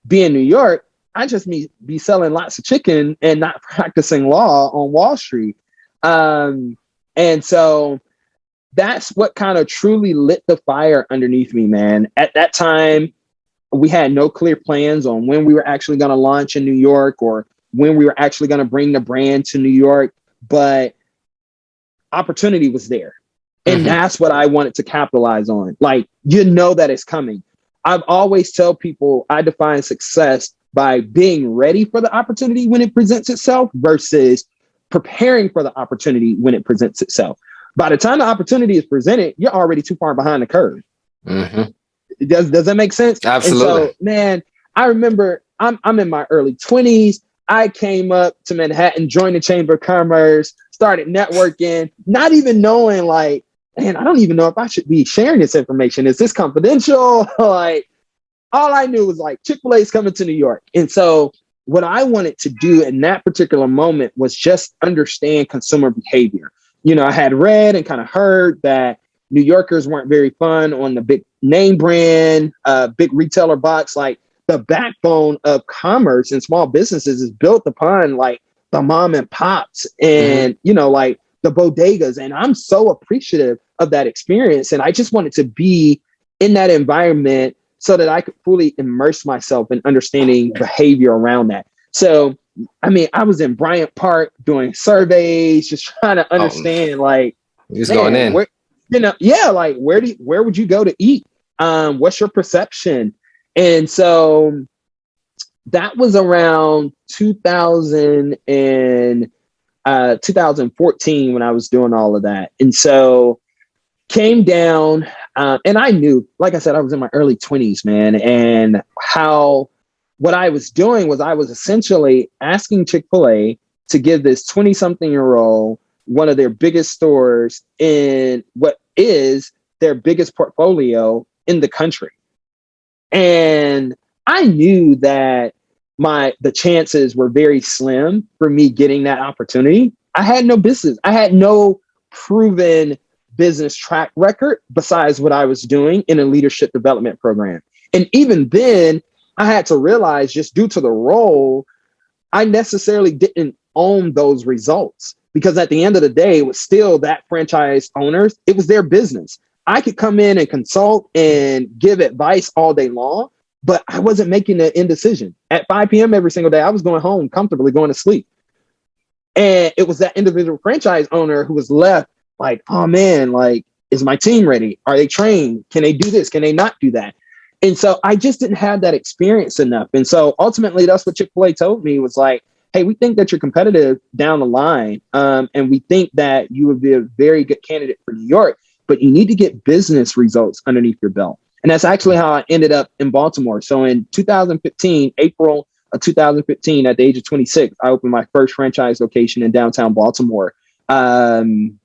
be in New York? I just be selling lots of chicken and not practicing law on Wall Street. And so that's what kind of truly lit the fire underneath me, man. At that time, we had no clear plans on when we were actually going to launch in New York or when we were actually going to bring the brand to New York. But opportunity was there. And that's what I wanted to capitalize on. Like, that it's coming. I've always tell people I define success by being ready for the opportunity when it presents itself versus preparing for the opportunity when it presents itself. By the time the opportunity is presented, you're already too far behind the curve. Does that make sense? Absolutely. And so, man, I remember I'm in my early 20s. I came up to Manhattan, joined the Chamber of Commerce, started networking, not even knowing, like, man, I don't even know if I should be sharing this information. Is this confidential? Like, all I knew was like Chick Fil A is coming to New York. And so what I wanted to do in that particular moment was just understand consumer behavior. I had read and kind of heard that New Yorkers weren't very fun on the big name brand, big retailer box. Like, the backbone of commerce and small businesses is built upon like the mom and pops and, like the bodegas. And I'm so appreciative of that experience. And I just wanted to be in that environment so that I could fully immerse myself in understanding behavior around that. So, I mean, I was in Bryant Park doing surveys, just trying to understand, like, he's going in. Where, like, where would you go to eat? What's your perception? And so that was around 2014 when I was doing all of that. And so came down, and I knew, like I said, I was in my early 20s, man. And what I was doing was I was essentially asking Chick Fil A to give this 20-something-year-old one of their biggest stores in what is their biggest portfolio in the country. And I knew that the chances were very slim for me getting that opportunity. I had no business. I had no proven business track record besides what I was doing in a leadership development program. And even then, I had to realize, just due to the role, I necessarily didn't own those results, because at the end of the day, it was still that franchise owners. It was their business. I could come in and consult and give advice all day long, but I wasn't making the end decision. At 5 p.m. every single day, I was going home comfortably, going to sleep. And it was that individual franchise owner who was left like, oh man, like, is my team ready? Are they trained? Can they do this? Can they not do that? And so I just didn't have that experience enough. And so ultimately, that's what Chick Fil A told me, was like, hey, we think that you're competitive down the line. And we think that you would be a very good candidate for New York, but you need to get business results underneath your belt. And that's actually how I ended up in Baltimore. So in 2015, April of 2015, at the age of 26, I opened my first franchise location in downtown Baltimore. And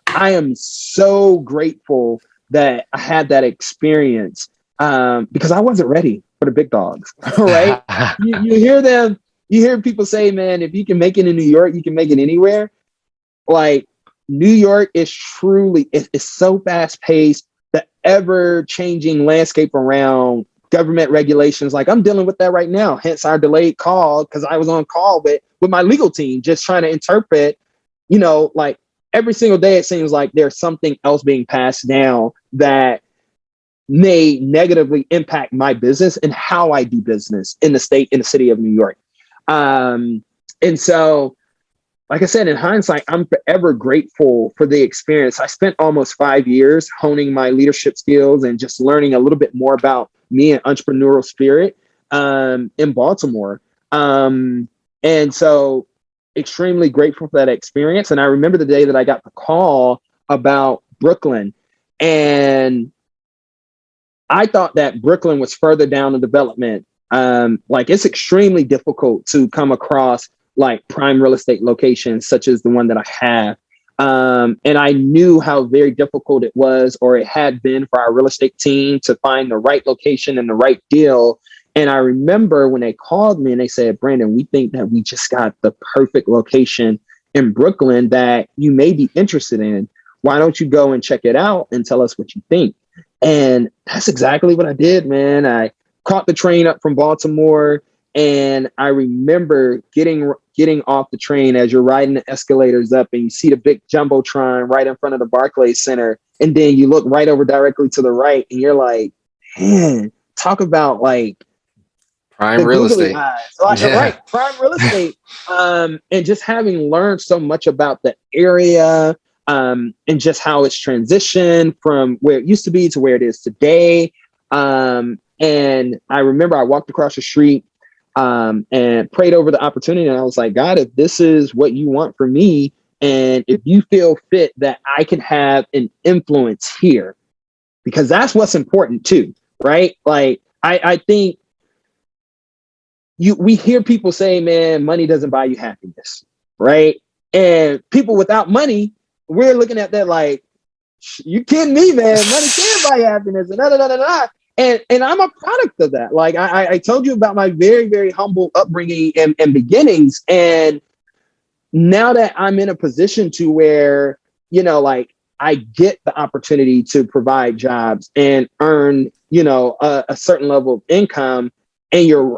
I am so grateful that I had that experience, because I wasn't ready for the big dogs, right? You hear people say, man, if you can make it in New York, you can make it anywhere. Like, New York is truly, it's so fast paced, the ever changing landscape around government regulations. Like, I'm dealing with that right now. Hence our delayed call, because I was on call with my legal team, just trying to interpret, like, every single day, it seems like there's something else being passed down that may negatively impact my business and how I do business in the city of New York. And so, like I said, in hindsight, I'm forever grateful for the experience. I spent almost 5 years honing my leadership skills and just learning a little bit more about me and entrepreneurial spirit in Baltimore. And so, extremely grateful for that experience. And I remember the day that I got the call about Brooklyn, and I thought that Brooklyn was further down the development. Like, it's extremely difficult to come across like prime real estate locations such as the one that I have. And I knew how very difficult it was, or it had been, for our real estate team to find the right location and the right deal. And I remember when they called me and they said, Brandon, we think that we just got the perfect location in Brooklyn that you may be interested in. Why don't you go and check it out and tell us what you think? And that's exactly what I did, man. I caught the train up from Baltimore, and I remember getting off the train as you're riding the escalators up, and you see the big jumbotron right in front of the Barclays Center. And then you look right over directly to the right, and you're like, man, talk about like prime real estate. Right, prime real estate. And just having learned so much about the area, and just how it's transitioned from where it used to be to where it is today. And I remember I walked across the street and prayed over the opportunity. And I was like, God, if this is what you want for me, and if you feel fit that I can have an influence here, because that's what's important too, right? Like, I think we hear people say, man, money doesn't buy you happiness, right? And people without money, we're looking at that like, you kidding me, man? Money can buy you happiness. And And I'm a product of that. Like I told you about my very, very humble upbringing and beginnings. And now that I'm in a position to where, like, I get the opportunity to provide jobs and earn, a certain level of income. And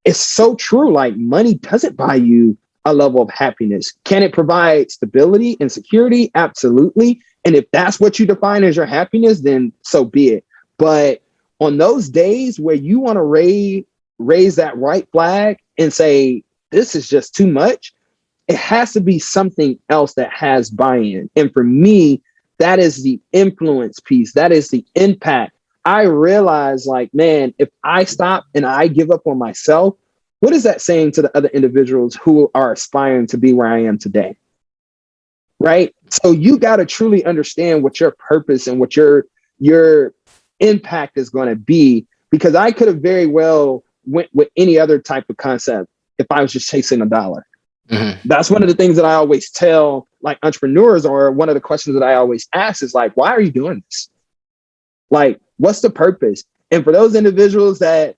it's so true. Like, money doesn't buy you a level of happiness. Can it provide stability and security? Absolutely. And if that's what you define as your happiness, then so be it. But on those days where you want to raise that white flag and say, this is just too much, it has to be something else that has buy-in. And for me, that is the influence piece. That is the impact. I realize, like, man, if I stop and I give up on myself, what is that saying to the other individuals who are aspiring to be where I am today? Right? So you got to truly understand what your purpose and what your impact is going to be, because I could have very well went with any other type of concept if I was just chasing a dollar. Mm-hmm. That's one of the things that I always tell like entrepreneurs, or one of the questions that I always ask is like, why are you doing this? Like, what's the purpose? And for those individuals that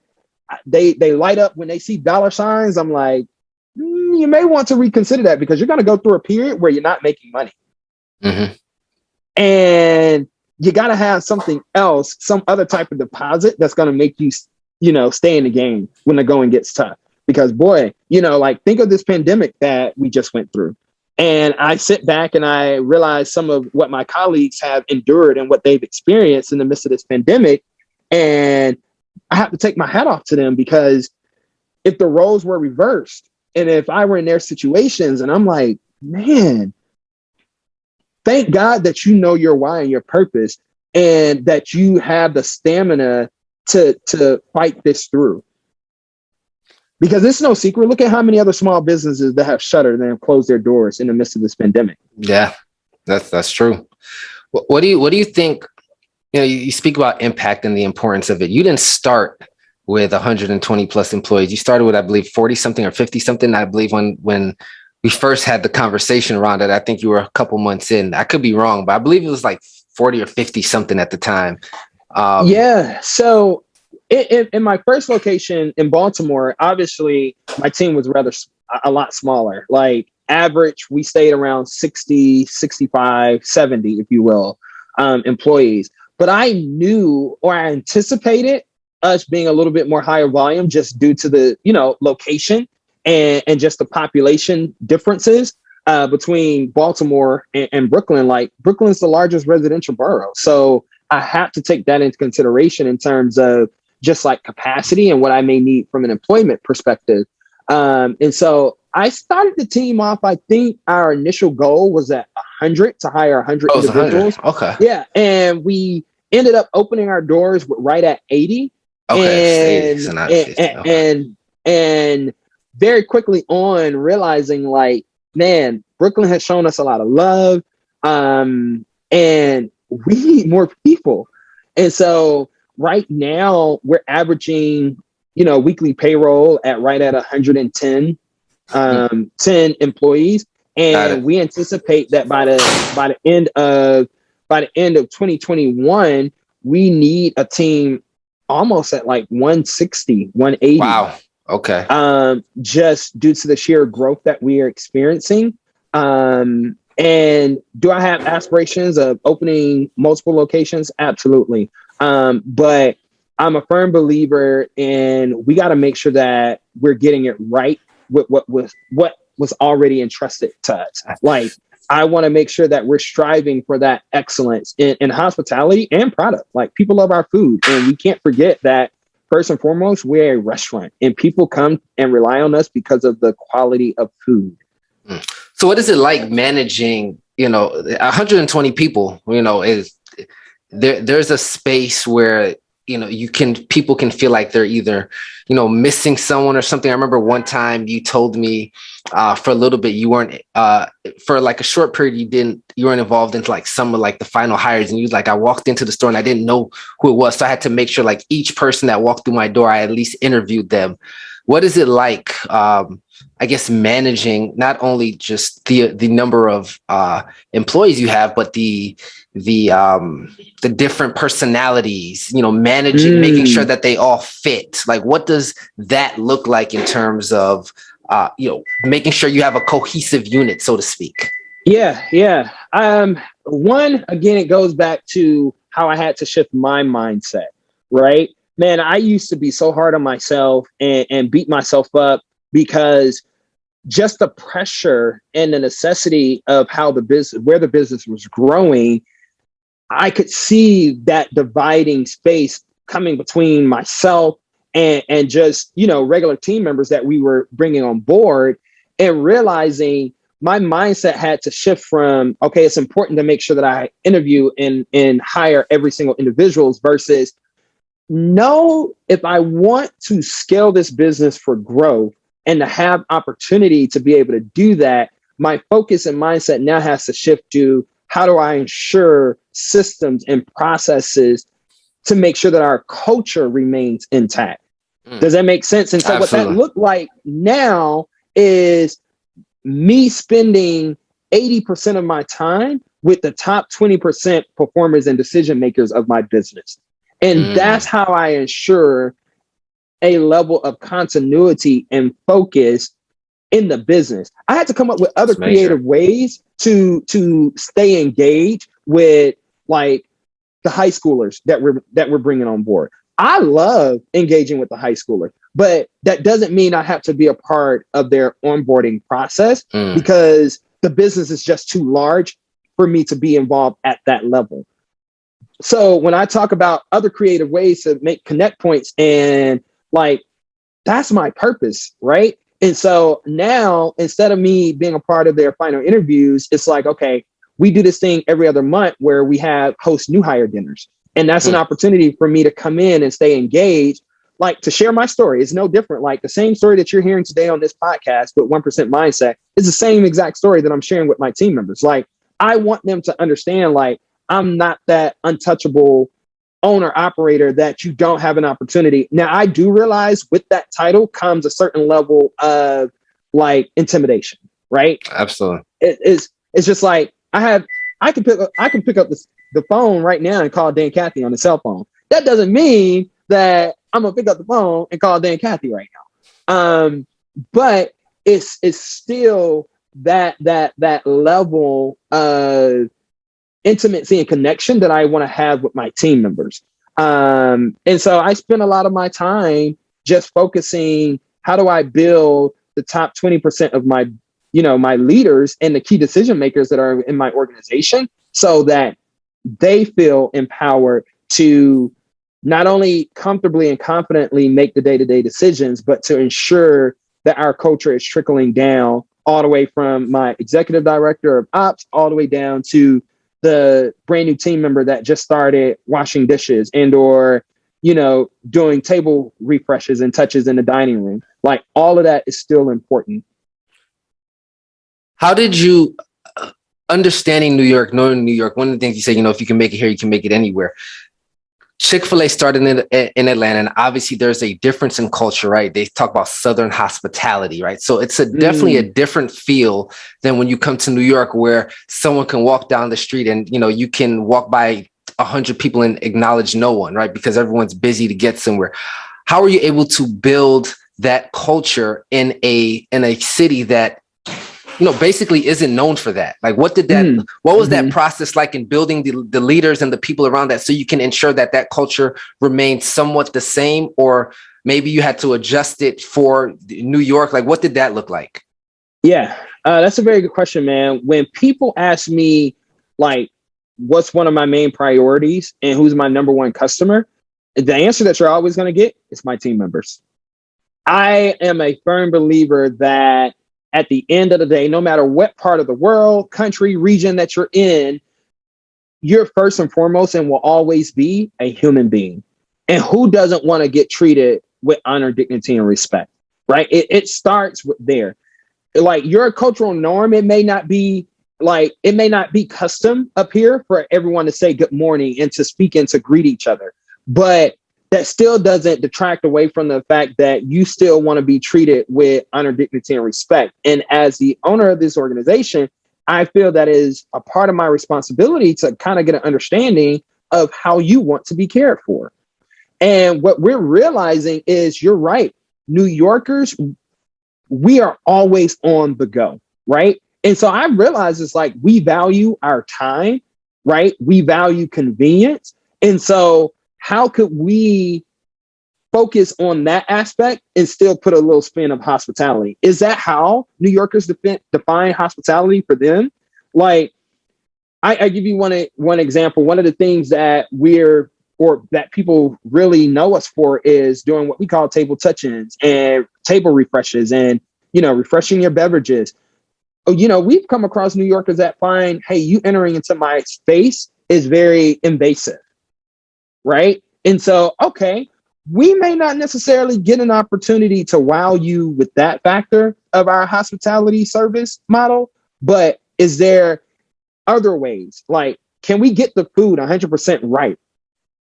they light up when they see dollar signs, I'm like, you may want to reconsider that, because you're going to go through a period where you're not making money. Mm-hmm. And you got to have something else, some other type of deposit that's going to make you, stay in the game when the going gets tough. Because boy, like, think of this pandemic that we just went through. And I sit back and I realize some of what my colleagues have endured and what they've experienced in the midst of this pandemic. And I have to take my hat off to them, because if the roles were reversed and if I were in their situations, and I'm like, man, thank God that you know your why and your purpose, and that you have the stamina to fight this through. Because it's no secret. Look at how many other small businesses that have shuttered and have closed their doors in the midst of this pandemic. Yeah, that's true. What do you think? You speak about impact and the importance of it. You didn't start with 120 plus employees. You started with, I believe, 40 something or 50 something. I believe when we first had the conversation around it, I think you were a couple months in. I could be wrong, but I believe it was like 40 or 50 something at the time. Yeah. So in my first location in Baltimore, obviously my team was a lot smaller. Like average, we stayed around 60, 65, 70, if you will, employees. But I knew, or I anticipated us being a little bit more higher volume, just due to the, location and just the population differences between Baltimore and Brooklyn. Like, Brooklyn's the largest residential borough. So I have to take that into consideration in terms of just like capacity and what I may need from an employment perspective. And so I started the team off. I think our initial goal was at 100, to hire 100 individuals. 100. Okay. Yeah. And we ended up opening our doors right at 80. Okay. And, so not 50. Okay. and very quickly on realizing, like, man, Brooklyn has shown us a lot of love. And we need more people. And so right now we're averaging, weekly payroll at right at 110, 10 employees. And we anticipate that by the end of 2021, we need a team almost at like 160, 180. Wow. Okay. Just due to the sheer growth that we are experiencing. And do I have aspirations of opening multiple locations? Absolutely. But I'm a firm believer in, we got to make sure that we're getting it right with what was already entrusted to us. Like, I want to make sure that we're striving for that excellence in hospitality and product. Like, people love our food, and we can't forget that first and foremost, we're a restaurant, and people come and rely on us because of the quality of food. So what is it like managing, 120 people, is there's a space where, people can feel like they're either, missing someone or something. I remember one time you told me for a little bit, you weren't, for like a short period, you weren't involved into like some of like the final hires. And you was like, I walked into the store and I didn't know who it was. So I had to make sure like each person that walked through my door, I at least interviewed them. What is it like, I guess, managing not only just the number of employees you have, but the different personalities, managing, making sure that they all fit? Like, what does that look like in terms of, making sure you have a cohesive unit, so to speak? Yeah. One, again, it goes back to how I had to shift my mindset, right? Man, I used to be so hard on myself and beat myself up because just the pressure and the necessity of how the business, where the business was growing, I could see that dividing space coming between myself and just, regular team members that we were bringing on board, and realizing my mindset had to shift from, okay, it's important to make sure that I interview and hire every single individuals versus, no, if I want to scale this business for growth and to have opportunity to be able to do that, my focus and mindset now has to shift to how do I ensure systems and processes to make sure that our culture remains intact. Does that make sense? And so Absolutely. What that looked like now is me spending 80% of my time with the top 20% performers and decision makers of my business. And that's how I ensure a level of continuity and focus in the business. I had to come up with other creative ways to stay engaged with like the high schoolers that we're bringing on board. I love engaging with the high schooler, but that doesn't mean I have to be a part of their onboarding process because the business is just too large for me to be involved at that level. So when I talk about other creative ways to make connect points, and like, that's my purpose, right? And so now, instead of me being a part of their final interviews, it's like, okay, we do this thing every other month where we host new hire dinners. And that's an opportunity for me to come in and stay engaged, like to share my story. It's no different. Like the same story that you're hearing today on this podcast with 1% Mindset is the same exact story that I'm sharing with my team members. Like, I want them to understand, like, I'm not that untouchable owner operator that you don't have an opportunity. Now, I do realize with that title comes a certain level of like intimidation, right? Absolutely. It's just like I can pick up the phone right now and call Dan Cathy on the cell phone. That doesn't mean that I'm gonna pick up the phone and call Dan Cathy right now. But it's still that level of intimacy and connection that I want to have with my team members. And so I spend a lot of my time just focusing, how do I build the top 20% of my leaders and the key decision makers that are in my organization so that they feel empowered to not only comfortably and confidently make the day-to-day decisions, but to ensure that our culture is trickling down all the way from my executive director of ops all the way down to the brand new team member that just started washing dishes and or doing table refreshes and touches in the dining room. Like, all of that is still important. How did you, understanding New York, knowing New York, one of the things you say, if you can make it here, you can make it anywhere. Chick Fil A started in Atlanta, and obviously there's a difference in culture, right? They talk about Southern hospitality, right? So it's definitely a different feel than when you come to New York, where someone can walk down the street and, you can walk by 100 people and acknowledge no one, right? Because everyone's busy to get somewhere. How are you able to build that culture in a city that basically isn't known for that? Like, what was that process like in building the leaders and the people around that, so you can ensure that culture remains somewhat the same, or maybe you had to adjust it for New York? Like, what did that look like? Yeah, that's a very good question, man. When people ask me, like, what's one of my main priorities and who's my number one customer, the answer that you're always going to get is my team members. I am a firm believer that at the end of the day, no matter what part of the world, country, region that you're in, you're first and foremost and will always be a human being. And who doesn't want to get treated with honor, dignity, and respect, right? It starts with there. Like, your cultural norm, it may not be custom up here for everyone to say good morning and to speak and to greet each other. But that still doesn't detract away from the fact that you still want to be treated with honor, dignity, and respect. And as the owner of this organization, I feel that is a part of my responsibility to kind of get an understanding of how you want to be cared for. And what we're realizing is, you're right, New Yorkers, we are always on the go, right? And so I realize it's like, we value our time, right? We value convenience. And so how could we focus on that aspect and still put a little spin of hospitality. Is that how New Yorkers define hospitality for them? Like, I give you one example. One of the things that that people really know us for is doing what we call table touch-ins and table refreshes and, refreshing your beverages. We've come across New Yorkers that find, hey, you entering into my space is very invasive, right? And so, okay, we may not necessarily get an opportunity to wow you with that factor of our hospitality service model, but is there other ways? Like, can we get the food 100% right,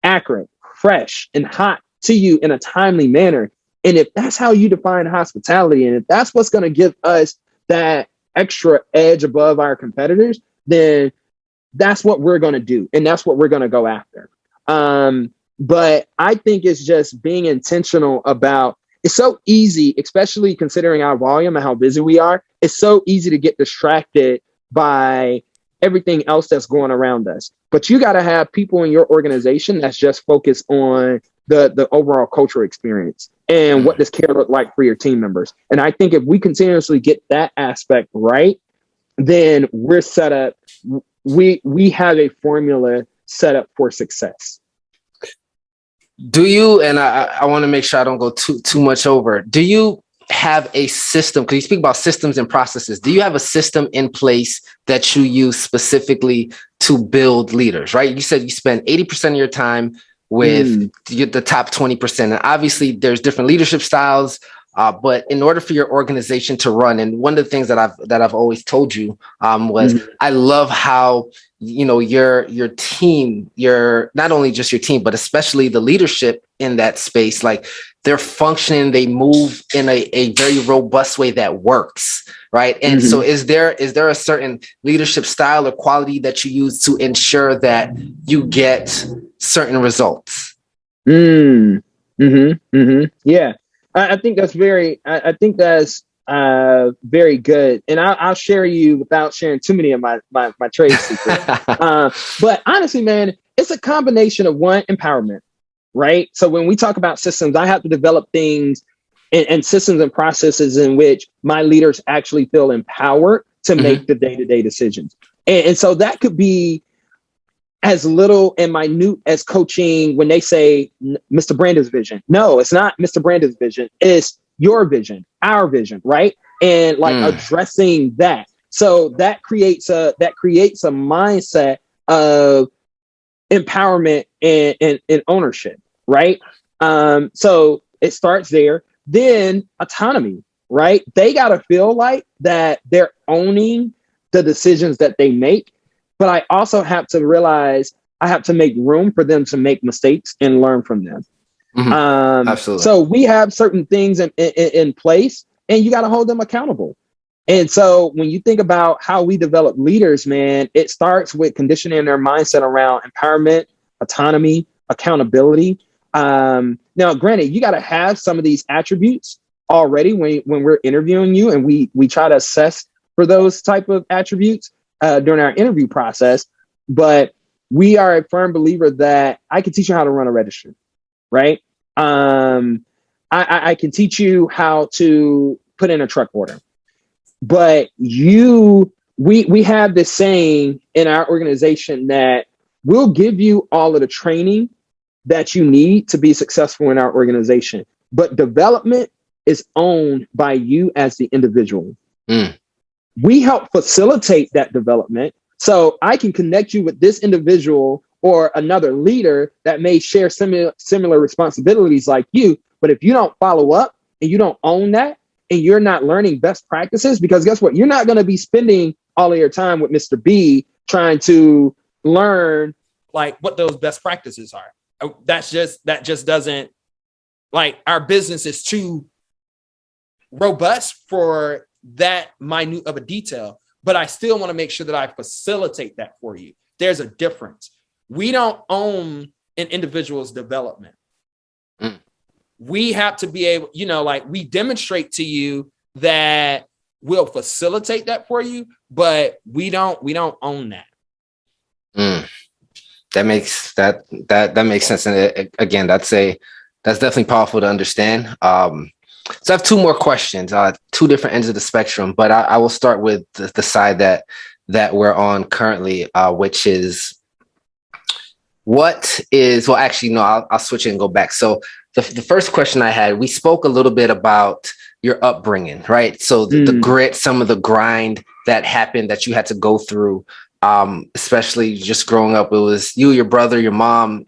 accurate, fresh, and hot to you in a timely manner? And if that's how you define hospitality, and if that's what's going to give us that extra edge above our competitors, then that's what we're going to do. And that's what we're going to go after. But I think it's just being intentional about, it's so easy, especially considering our volume and how busy we are. It's so easy to get distracted by everything else that's going around us. But you got to have people in your organization that's just focused on the overall cultural experience and what does care look like for your team members. And I think if we continuously get that aspect right, then we're set up. We have a formula set up for success. Do you, and I want to make sure I don't go too much over, do you have a system, because you speak about systems and processes, do you have a system in place that you use specifically to build leaders, right? You said you spend 80% of your time with the top 20%. And obviously there's different leadership styles, but in order for your organization to run, and one of the things that I've always told you was I love how, your team, your not only just your team, but especially the leadership in that space, like they're functioning, they move in a very robust way that works, right? And so is there a certain leadership style or quality that you use to ensure that you get certain results? Yeah. I think that's very good. And I'll share you without sharing too many of my trade secrets. But honestly, man, it's a combination of empowerment, right? So when we talk about systems, I have to develop things and systems and processes in which my leaders actually feel empowered to make the day-to-day decisions. And so that could be as little and minute as coaching when they say Mr. Brandon's vision. No, it's not Mr. Brandon's vision. It's your vision, our vision, right? And like addressing that. So that creates a mindset of empowerment and ownership, right? So it starts there. Then autonomy, right? They got to feel like that they're owning the decisions that they make. But I also have to realize I have to make room for them to make mistakes and learn from them. Absolutely. So we have certain things in place, and you got to hold them accountable. And so when you think about how we develop leaders, man, it starts with conditioning their mindset around empowerment, autonomy, accountability. Now, granted, you got to have some of these attributes already when we're interviewing you, and we try to assess for those type of attributes during our interview process. But we are a firm believer that I can teach you how to run a register, right? I can teach you how to put in a truck order. But we have this saying in our organization that we'll give you all of the training that you need to be successful in our organization. But development is owned by you as the individual. We help facilitate that development. So I can connect you with this individual or another leader that may share similar responsibilities like you. But if you don't follow up and you don't own that, and you're not learning best practices, because guess what? You're not going to be spending all of your time with Mr. B trying to learn like what those best practices are. That just doesn't, like, our business is too robust for that minute of a detail, but I still want to make sure that I facilitate that for you. There's a difference. We don't own an individual's development. We have to be able, we demonstrate to you that we'll facilitate that for you, but we don't own that. That makes sense. And again, that's That's definitely powerful to understand. So I have two more questions, two different ends of the spectrum, but I will start with the side that we're on currently, which is well, actually, no, I'll switch it and go back. So the first question I had, we spoke a little bit about your upbringing, right? So the grit, some of the grind that happened that you had to go through, especially just growing up. It was you, your brother, your mom.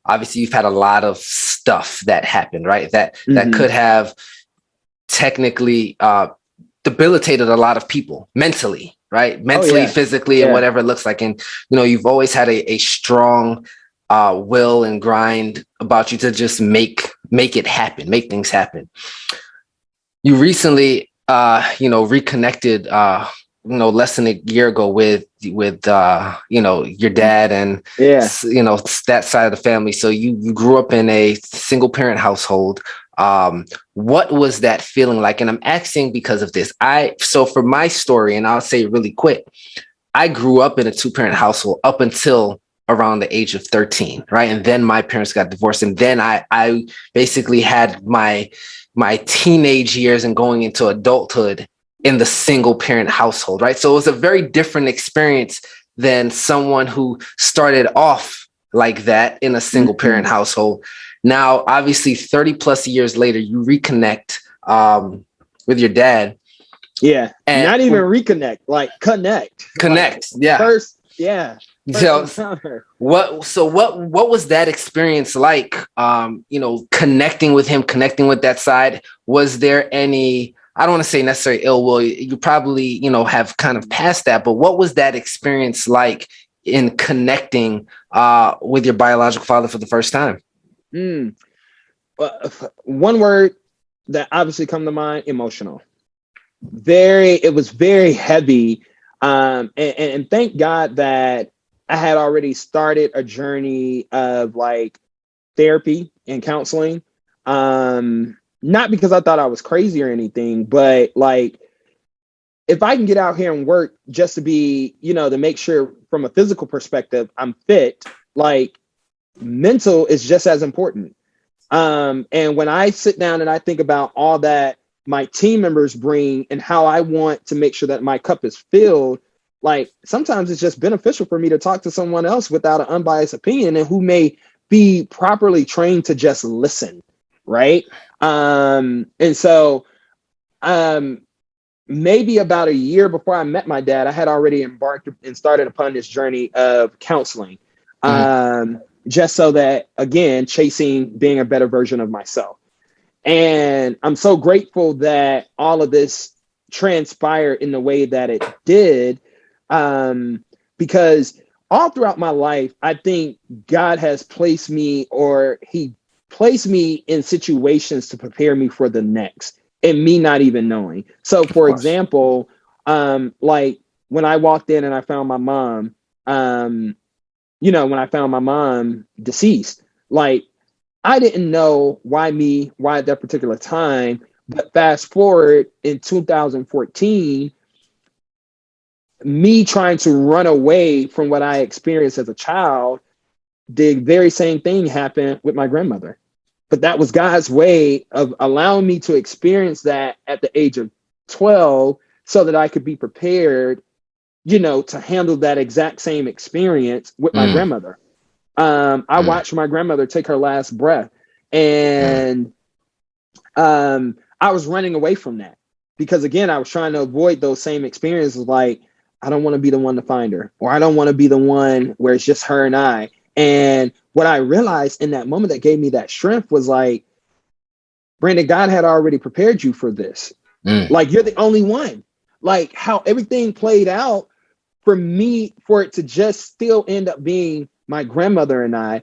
Obviously, you've had a lot of stuff that happened, right? That could have technically debilitated a lot of people mentally, right? Mentally, physically, and whatever it looks like. And you've always had a strong will and grind about you to just make it happen, make things happen. You recently, reconnected, less than a year ago with your dad and that side of the family. So you grew up in a single parent household. What was that feeling like? And I'm asking because of this. So for my story, and I'll say it really quick, I grew up in a 2-parent household up until around the age of 13, right? And then my parents got divorced. And then I basically had my teenage years and going into adulthood in the single parent household, right? So it was a very different experience than someone who started off like that in a single parent household. Now, obviously 30 plus years later, you reconnect with your dad. Yeah. And not even reconnect, like connect. Yeah. First, yeah. So what was that experience like? Connecting with him, connecting with that side. Was there any, I don't want to say necessarily ill will, you probably, have kind of passed that, but what was that experience like in connecting with your biological father for the first time? One word that obviously come to mind, emotional. It was very heavy. And thank God that I had already started a journey of like therapy and counseling. Not because I thought I was crazy or anything, but like, if I can get out here and work just to be, to make sure from a physical perspective, I'm fit, like mental is just as important. And when I sit down and I think about all that my team members bring and how I want to make sure that my cup is filled, like sometimes it's just beneficial for me to talk to someone else without an unbiased opinion and who may be properly trained to just listen. Right. And so maybe about a year before I met my dad, I had already embarked and started upon this journey of counseling. Just so that, again, chasing being a better version of myself. And I'm so grateful that all of this transpired in the way that it did, because all throughout my life, I think God has placed me, or he placed me in situations to prepare me for the next, and me not even knowing. So, for example, like when I walked in and I found my mom, when I found my mom deceased, like I didn't know why at that particular time. But fast forward in 2014, me trying to run away from what I experienced as a child, the very same thing happened with my grandmother. But that was God's way of allowing me to experience that at the age of 12 so that I could be prepared, to handle that exact same experience with my grandmother. I watched my grandmother take her last breath, and I was running away from that because, again, I was trying to avoid those same experiences. Like, I don't want to be the one to find her, or I don't want to be the one where it's just her and I. And what I realized in that moment that gave me that strength was like, Brandon, God had already prepared you for this. Like, you're the only one. Like, how everything played out for me, for it to just still end up being my grandmother and I,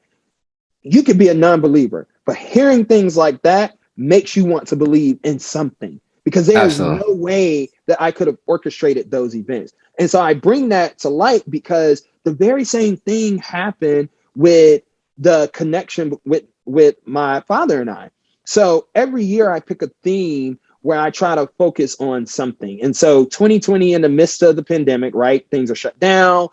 you could be a non-believer, but hearing things like that makes you want to believe in something, because there's no way that I could have orchestrated those events. And so I bring that to light because the very same thing happened with the connection with my father and I. So every year I pick a theme where I try to focus on something. And so 2020, in the midst of the pandemic, right? Things are shut down.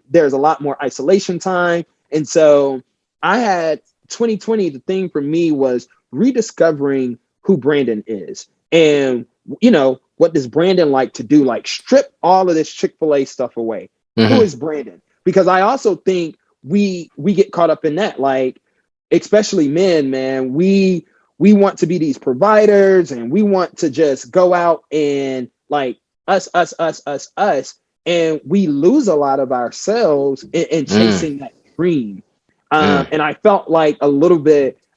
There's a lot more isolation time. And so I had 2020, the theme for me was rediscovering who Brandon is. And, you know, what does Brandon like to do? Like, strip all of this Chick Fil A stuff away. Who is Brandon? Because I also think we get caught up in that. Like, especially men, man, we want to be these providers, and we want to just go out and like us, and we lose a lot of ourselves in chasing that dream. And I felt like I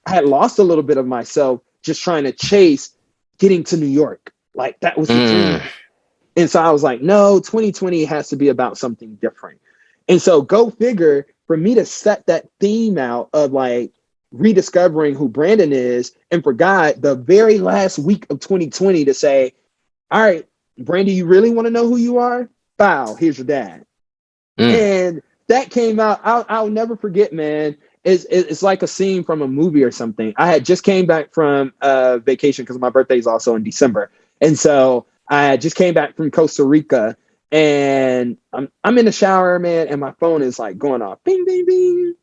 had lost a little bit of myself just trying to chase getting to New York. Like, that was the dream. And so I was like, no, 2020 has to be about something different. And so go figure, for me to set that theme out of like rediscovering who Brandon is, and for God, the very last week of 2020 to say, all right, Brandon, you really want to know who you are? Bow, here's your dad. And that came out. I'll never forget, man. It's like a scene from a movie or something. I had just came back from vacation because my birthday is also in December. And so I just came back from Costa Rica, and I'm in the shower, man, and my phone is like going off, bing, bing, bing.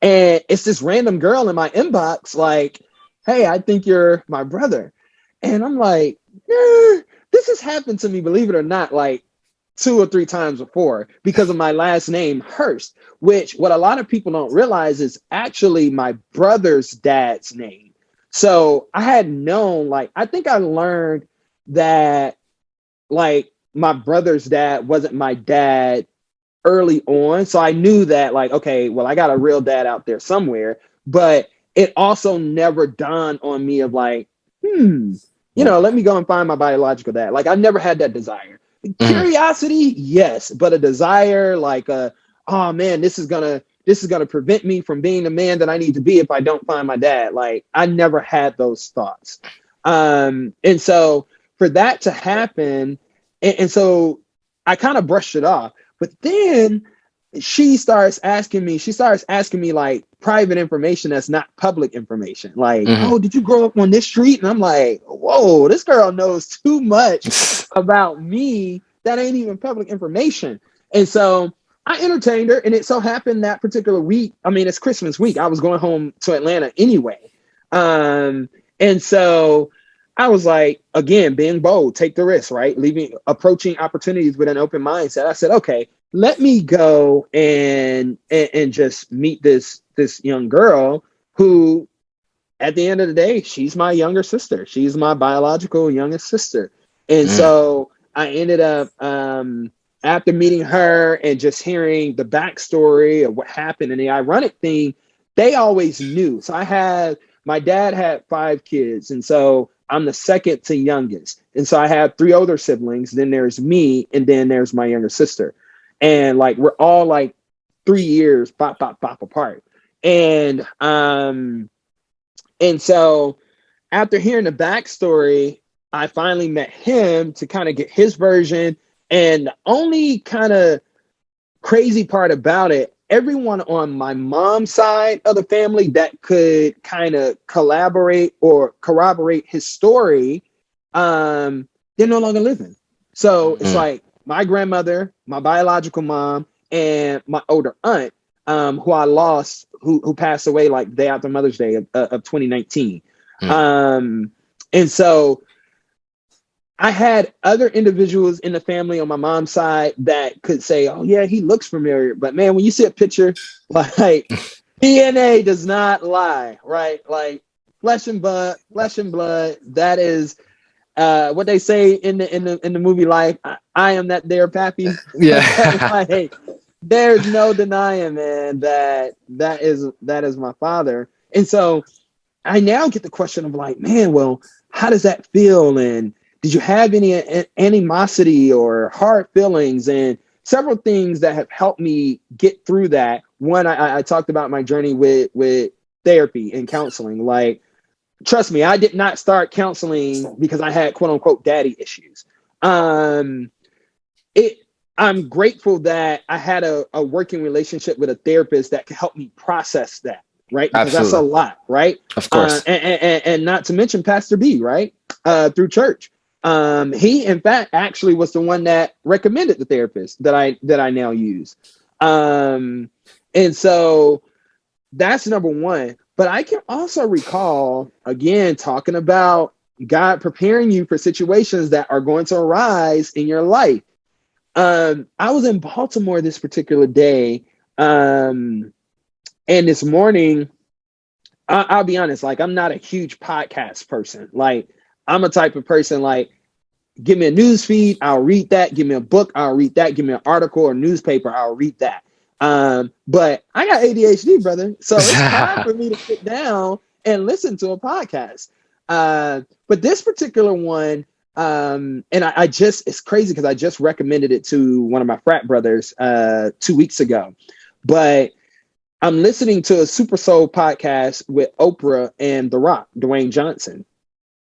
And it's this random girl in my inbox, like, hey, I think you're my brother. And I'm like, this has happened to me, believe it or not, like 2 or 3 times before, because of my last name, Hurst, which what a lot of people don't realize is actually my brother's dad's name. So I had known, like, I think I learned that, like, my brother's dad wasn't my dad early on. So I knew that, like, okay, well, I got a real dad out there somewhere. But it also never dawned on me of like, you know, let me go and find my biological dad. Like, I never had that desire. Curiosity, yes, but a desire like, oh man, this is gonna prevent me from being the man that I need to be if I don't find my dad. Like, I never had those thoughts. And so for that to happen, and so I kind of brushed it off. But then she starts asking me like private information that's not public information. Like, oh, did you grow up on this street? And I'm like, whoa, this girl knows too much about me that ain't even public information. And so I entertained her, and it so happened that particular week, I mean, it's Christmas week, I was going home to Atlanta anyway. And so I was like, again, being bold, take the risk, right? Approaching opportunities with an open mindset. I said, okay, let me go and just meet this young girl who, at the end of the day, she's my younger sister. She's my biological youngest sister. And so I ended up, after meeting her and just hearing the backstory of what happened, and the ironic thing, they always knew. So my dad had 5 kids, and so I'm the second to youngest. And so I have 3 older siblings, then there's me, and then there's my younger sister. And like, we're all like 3 years pop apart. And so after hearing the backstory, I finally met him to kind of get his version. And the only kind of crazy part about it, everyone on my mom's side of the family that could kind of collaborate or corroborate his story, they're no longer living. So it's like my grandmother, my biological mom, and my older aunt, who I lost, who passed away like the day after Mother's Day of 2019. And so I had other individuals in the family on my mom's side that could say, oh yeah, he looks familiar. But man, when you see a picture, like, DNA does not lie, right? Like, flesh and blood, that is what they say in the movie Life. I am that there pappy. Yeah. Like, there's no denying, man, that is my father. And so I now get the question of like, man, well, how does that feel? And did you have any animosity or hard feelings? And several things that have helped me get through that. One, I talked about my journey with therapy and counseling. Like, trust me, I did not start counseling because I had quote unquote daddy issues. I'm grateful that I had a working relationship with a therapist that could help me process that, right? Because Absolutely. that's a lot, right? Of course. And not to mention Pastor B, right? Through church. He, in fact, actually was the one that recommended the therapist that I now use. And so that's number one. But I can also recall, again, talking about God preparing you for situations that are going to arise in your life. I was in Baltimore this particular day. And this morning, I'll be honest, like, I'm not a huge podcast person. Like, I'm a type of person, like, give me a news feed, I'll read that. Give me a book, I'll read that. Give me an article or newspaper, I'll read that. But I got ADHD, brother. So it's hard for me to sit down and listen to a podcast. But this particular one, and I just, it's crazy because I just recommended it to one of my frat brothers 2 weeks ago. But I'm listening to a Super Soul podcast with Oprah and The Rock, Dwayne Johnson.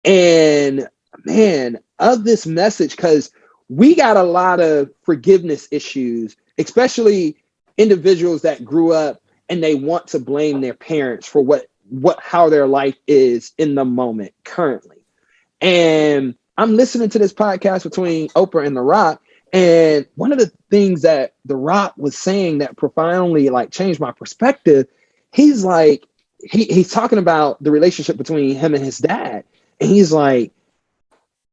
And man, of this message, because we got a lot of forgiveness issues, especially individuals that grew up and they want to blame their parents for how their life is in the moment currently. And I'm listening to this podcast between Oprah and The Rock, and one of the things that The Rock was saying that profoundly like changed my perspective, he's like, he's talking about the relationship between him and his dad. And he's like,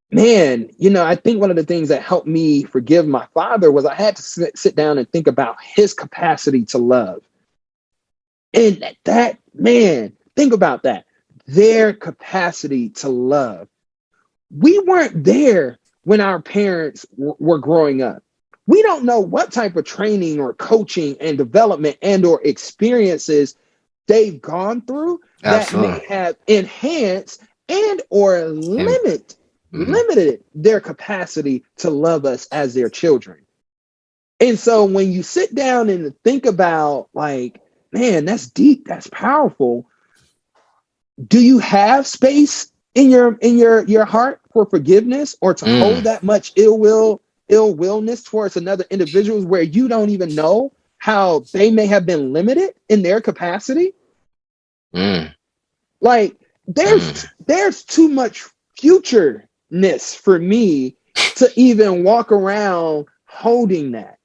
man, I think one of the things that helped me forgive my father was I had to sit down and think about his capacity to love. And that, man, think about that. Their capacity to love. We weren't there when our parents were growing up. We don't know what type of training or coaching and development and or experiences they've gone through that may have enhanced and or limited their capacity to love us as their children. And so when you sit down and think about, like, man, that's deep, that's powerful. Do you have space in your heart for forgiveness, or to hold that much ill willness towards another individual where you don't even know how they may have been limited in their capacity? Like, there's too much futureness for me to even walk around holding that.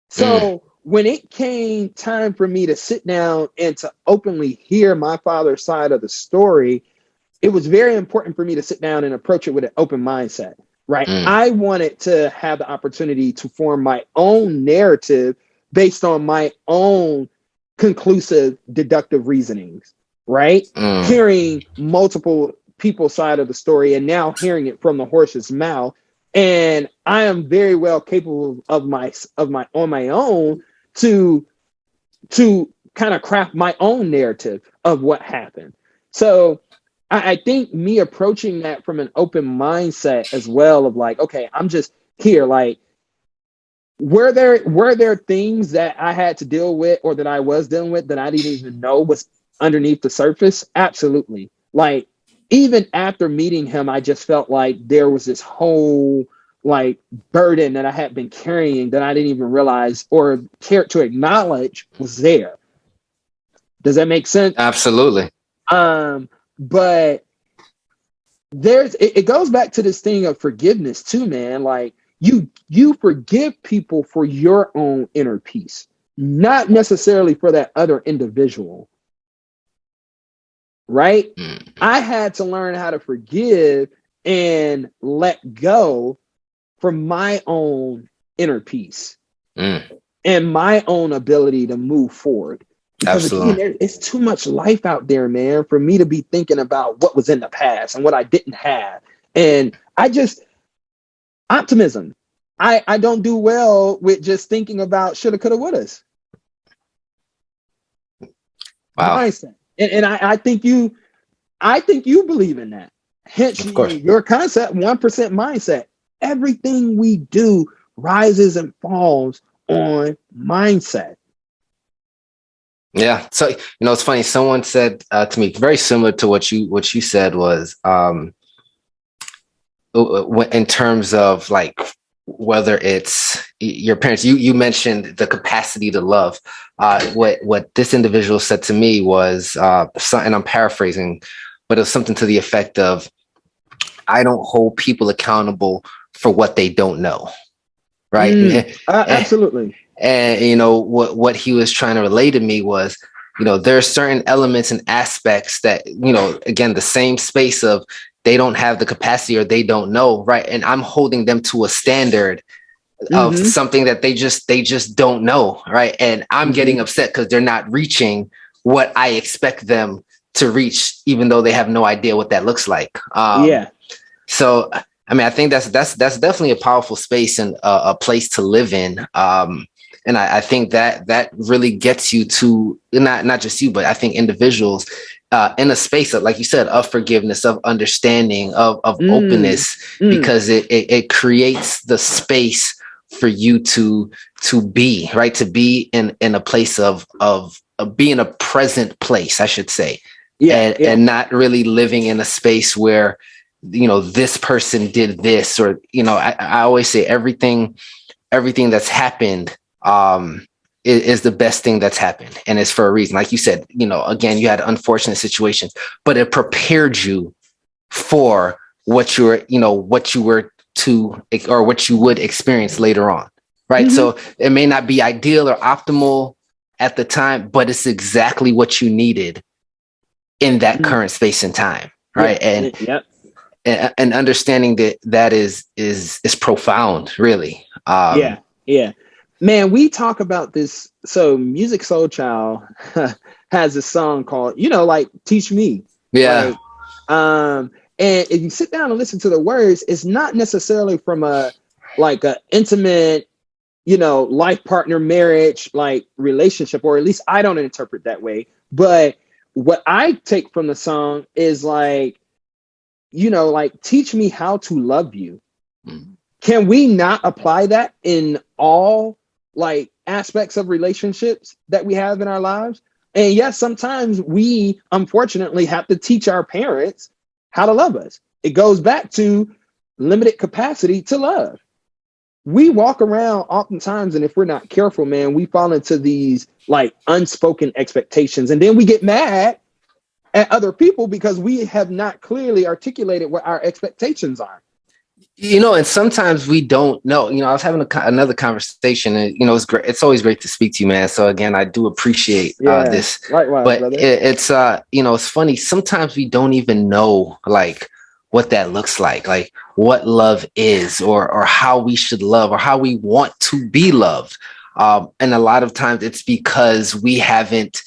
So when it came time for me to sit down and to openly hear my father's side of the story, it was very important for me to sit down and approach it with an open mindset, right? I wanted to have the opportunity to form my own narrative based on my own conclusive deductive reasonings, right? Hearing multiple people's side of the story and now hearing it from the horse's mouth. And I am very well capable of my on my own to kind of craft my own narrative of what happened. So I think me approaching that from an open mindset as well, of like, okay, I'm just here. Like, were there things that I had to deal with or that I was dealing with that I didn't even know was underneath the surface? Absolutely. Like, even after meeting him, I just felt like there was this whole like burden that I had been carrying that I didn't even realize or care to acknowledge was there. Does that make sense? Absolutely. But it goes back to this thing of forgiveness too, man. Like, you forgive people for your own inner peace, not necessarily for that other individual. Right? I had to learn how to forgive and let go for my own inner peace and my own ability to move forward. Because again, it's too much life out there, man, for me to be thinking about what was in the past and what I didn't have. And optimism. I don't do well with just thinking about shoulda, coulda, wouldas. Wow. Mindset. And I think you believe in that. Hence your concept, 1% mindset. Everything we do rises and falls on mindset. Yeah. So, it's funny. Someone said to me, very similar to what you said, was in terms of like, whether it's your parents, you mentioned the capacity to love. What this individual said to me was, and I'm paraphrasing, but it was something to the effect of, I don't hold people accountable for what they don't know. Right. Absolutely. And what he was trying to relay to me was, there are certain elements and aspects that, again, the same space of they don't have the capacity or they don't know, right? And I'm holding them to a standard of something that they just don't know, right? And I'm getting upset because they're not reaching what I expect them to reach, even though they have no idea what that looks like. So, I mean, I think that's definitely a powerful space and a place to live in. And I think that really gets you to not just you, but I think individuals in a space of, like you said, of forgiveness, of understanding, of openness, because it creates the space for you to be, right, to be in a place of be in a present place, I should say, and not really living in a space where this person did this, or I always say everything that's happened is the best thing that's happened, and it's for a reason. Like you said, again, you had unfortunate situations, but it prepared you for what you were to, or what you would experience later on, right? So it may not be ideal or optimal at the time, but it's exactly what you needed in that current space and time, right? And understanding that is profound, really. Man, we talk about this. So Music Soul Child has a song called, like Teach Me. And if you sit down and listen to the words, it's not necessarily from a intimate, life partner, marriage, relationship, or at least I don't interpret that way. But what I take from the song is teach me how to love you. Can we not apply that in all aspects of relationships that we have in our lives? And yes, sometimes we unfortunately have to teach our parents how to love us. It goes back to limited capacity to love. We walk around oftentimes, and if we're not careful, man, we fall into these unspoken expectations, and then we get mad at other people because we have not clearly articulated what our expectations are. And sometimes we don't know. I was having another conversation, and it's great. It's always great to speak to you, man. So again, I do appreciate this. Likewise, but brother. It's it's funny. Sometimes we don't even know what that looks like what love is, or how we should love, or how we want to be loved. And a lot of times it's because we haven't.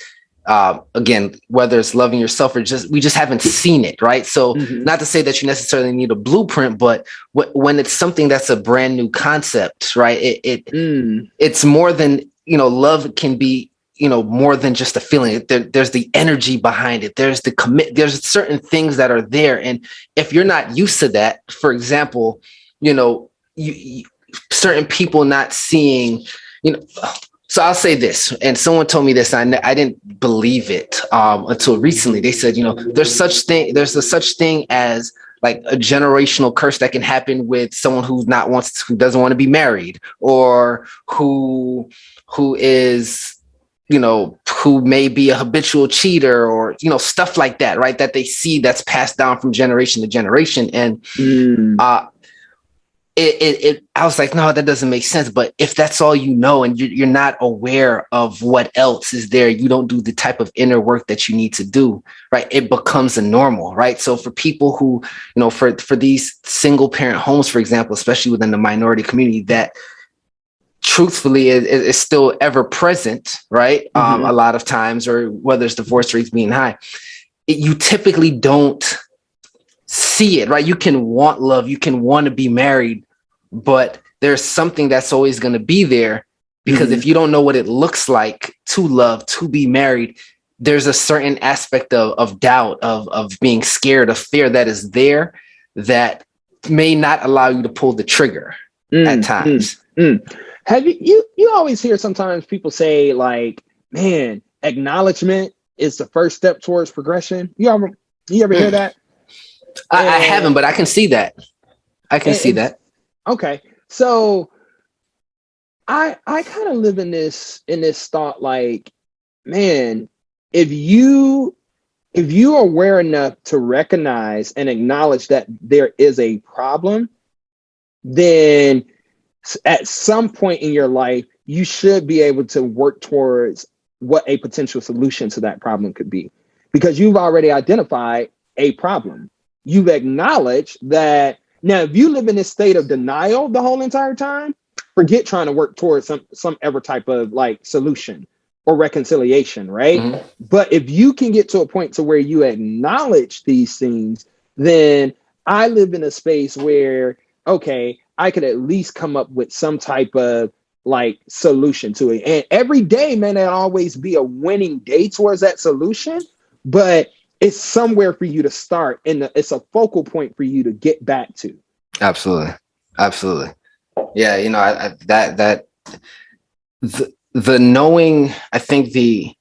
Again, whether it's loving yourself or we just haven't seen it, right? So not to say that you necessarily need a blueprint, but when it's something that's a brand new concept, right? It's more than, love can be, more than just a feeling. There's the energy behind it. There's the there's certain things that are there. And if you're not used to that, for example, certain people not seeing, so I'll say this, and someone told me this, and I didn't believe it until recently. They said, there's a such thing as a generational curse that can happen with someone who doesn't want to be married, or who is, who may be a habitual cheater, or stuff like that, right? That they see that's passed down from generation to generation, and I was like, no, that doesn't make sense. But if that's all and you're not aware of what else is there, you don't do the type of inner work that you need to do, right? It becomes a normal, right? So for people who, for these single parent homes, for example, especially within the minority community, that truthfully is still ever present, right? A lot of times, or whether it's divorce rates being high, you typically don't see it, right? You can want love, you can want to be married, but there's something that's always going to be there, because if you don't know what it looks like to love, to be married, there's a certain aspect of doubt, of being scared, of fear that is there, that may not allow you to pull the trigger at times. Have you always hear sometimes people say man, acknowledgement is the first step towards progression. You ever hear that? I haven't, but I can see that. See that. Okay. So I kind of live in this thought, man, if you are aware enough to recognize and acknowledge that there is a problem, then at some point in your life, you should be able to work towards what a potential solution to that problem could be, because you've already identified a problem. You've acknowledged that. Now, if you live in this state of denial the whole entire time, forget trying to work towards some ever type of like solution or reconciliation, right? Mhm. But if you can get to a point to where you acknowledge these things, then I live in a space where, okay, I could at least come up with some type of like solution to it. And every day, man, there'll always be a winning day towards that solution, but it's somewhere for you to start, and it's a focal point for you to get back to. Absolutely. Absolutely. Yeah. You know, the knowing, I think the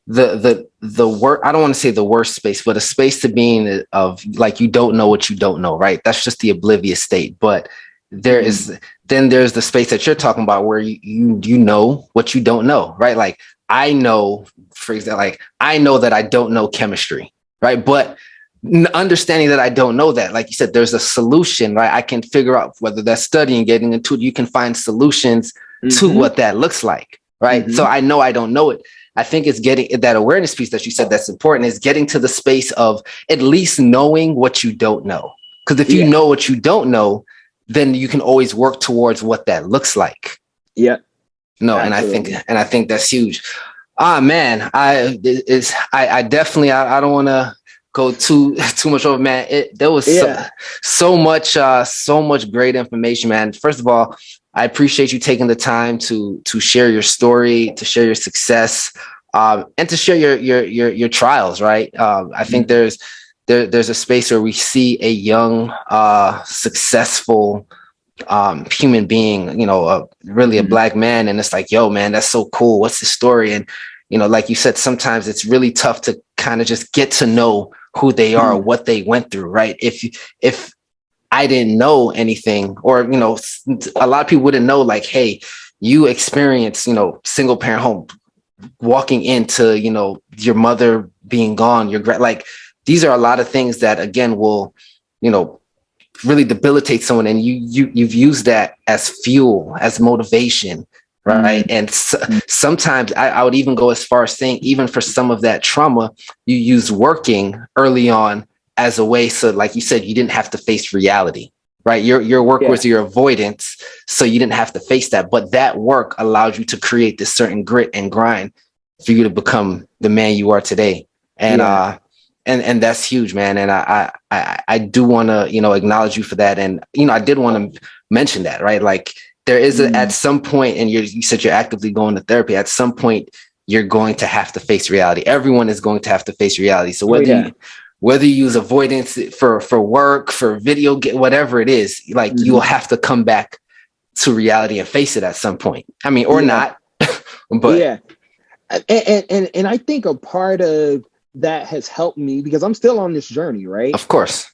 work, I don't want to say the worst space, but a space to be in of like, you don't know what you don't know, right? That's just the oblivious state. But there is, then there's the space that you're talking about where you know what you don't know, right? Like I know, for example, like I know that I don't know chemistry, right? But understanding that I don't know that, like you said, there's a solution, right? I can figure out whether that's studying, getting into it, you can find solutions to what that looks like, right? So I know I don't know it. I think it's getting that awareness piece that you said that's important, is getting to the space of at least knowing what you don't know. Because if you know what you don't know, then you can always work towards what that looks like. Yeah. No, Absolutely. and I think that's huge. Ah, man, I definitely, I don't want to go too much over, man. There was so much great information, man. First of all, I appreciate you taking the time to share your story, to share your success, and to share your trials. Right. I think there's a space where we see a young, successful human being, you know, really a Black man, and it's like, yo, man, that's so cool. What's the story? And you know, like you said, sometimes it's really tough to kind of just get to know who they are, what they went through, right? If I didn't know anything, or you know, a lot of people wouldn't know, like, hey, you experience, you know, single parent home, walking into, you know, your mother being gone, like these are a lot of things that again will, you know, really debilitate someone, and you've used that as fuel, as motivation, right? And sometimes I would even go as far as saying, even for some of that trauma, you use working early on as a way, so like you said, you didn't have to face reality, right? Your work was your avoidance, so you didn't have to face that, but that work allowed you to create this certain grit and grind for you to become the man you are today. And and that's huge, man. And I do want to, you know, acknowledge you for that. And, you know, I did want to mention that, right? Like there is at some point, and you said you're actively going to therapy. At some point, you're going to have to face reality. Everyone is going to have to face reality. So whether you use avoidance for work, for video, whatever it is, like you will have to come back to reality and face it at some point. I mean, or not, but and I think a part of that has helped me, because I'm still on this journey, right? Of course,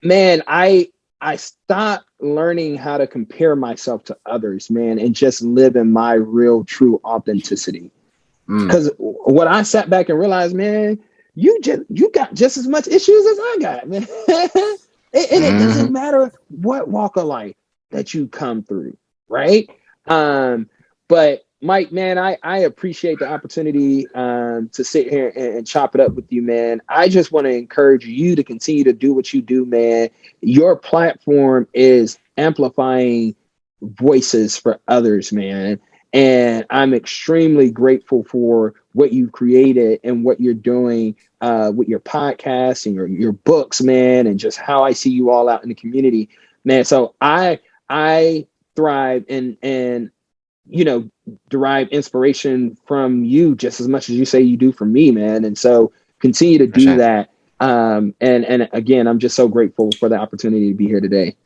man. I stopped learning how to compare myself to others, man, and just live in my real, true authenticity. Because what I sat back and realized, man, you got just as much issues as I got, man. and it doesn't matter what walk of life that you come through, right? But Mike, man, I appreciate the opportunity to sit here and chop it up with you, man. I just want to encourage you to continue to do what you do, man. Your platform is amplifying voices for others, man. And I'm extremely grateful for what you've created and what you're doing with your podcast and your books, man, and just how I see you all out in the community, man. So I thrive and you know, derive inspiration from you just as much as you say you do from me, man. And so continue to do that. And again, I'm just so grateful for the opportunity to be here today.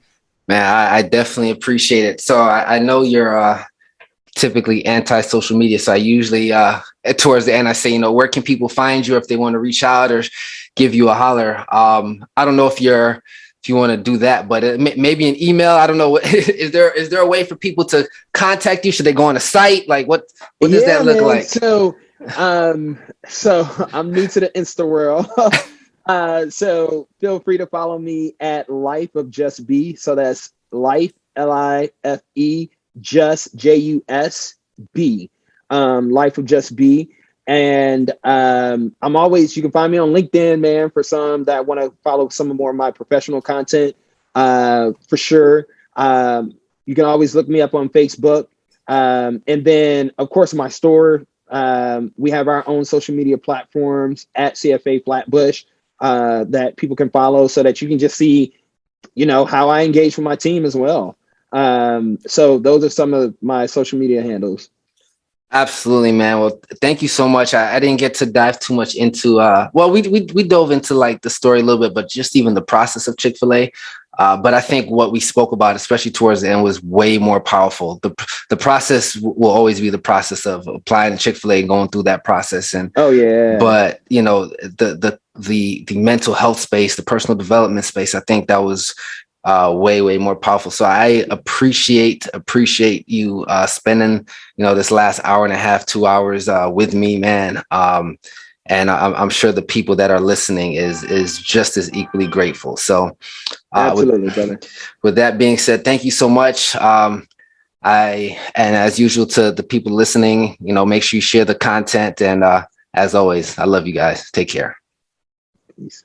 Man, I definitely appreciate it. So I know you're typically anti-social media. So I usually towards the end, I say, you know, where can people find you if they want to reach out or give you a holler? I don't know if you want to do that, but maybe an email. I don't know. Is there a way for people to contact you? Should they go on a site? Like what does that look like? So I'm new to the Insta world. So feel free to follow me at Life of Just Be. So that's Life, LIFE, Just JUSB. Life of Just Be. And I'm always, you can find me on LinkedIn, man, for some that want to follow some more of my professional content, for sure. You can always look me up on Facebook. And then, of course, my store. We have our own social media platforms at CFA Flatbush that people can follow so that you can just see, how I engage with my team as well. So those are some of my social media handles. Absolutely, man. Well, thank you so much. I didn't get to dive too much into we dove into like the story a little bit, but just even the process of Chick Fil A. But I think what we spoke about, especially towards the end, was way more powerful. The process will always be the process of applying to Chick Fil A and going through that process. And oh yeah, but the mental health space, the personal development space, I think that was way more powerful. So I appreciate you spending this last hour and a half, 2 hours with me, man. And I'm sure the people that are listening is just as equally grateful. So absolutely, brother. With that being said, thank you so much. And as usual to the people listening, make sure you share the content. And as always, I love you guys. Take care. Peace.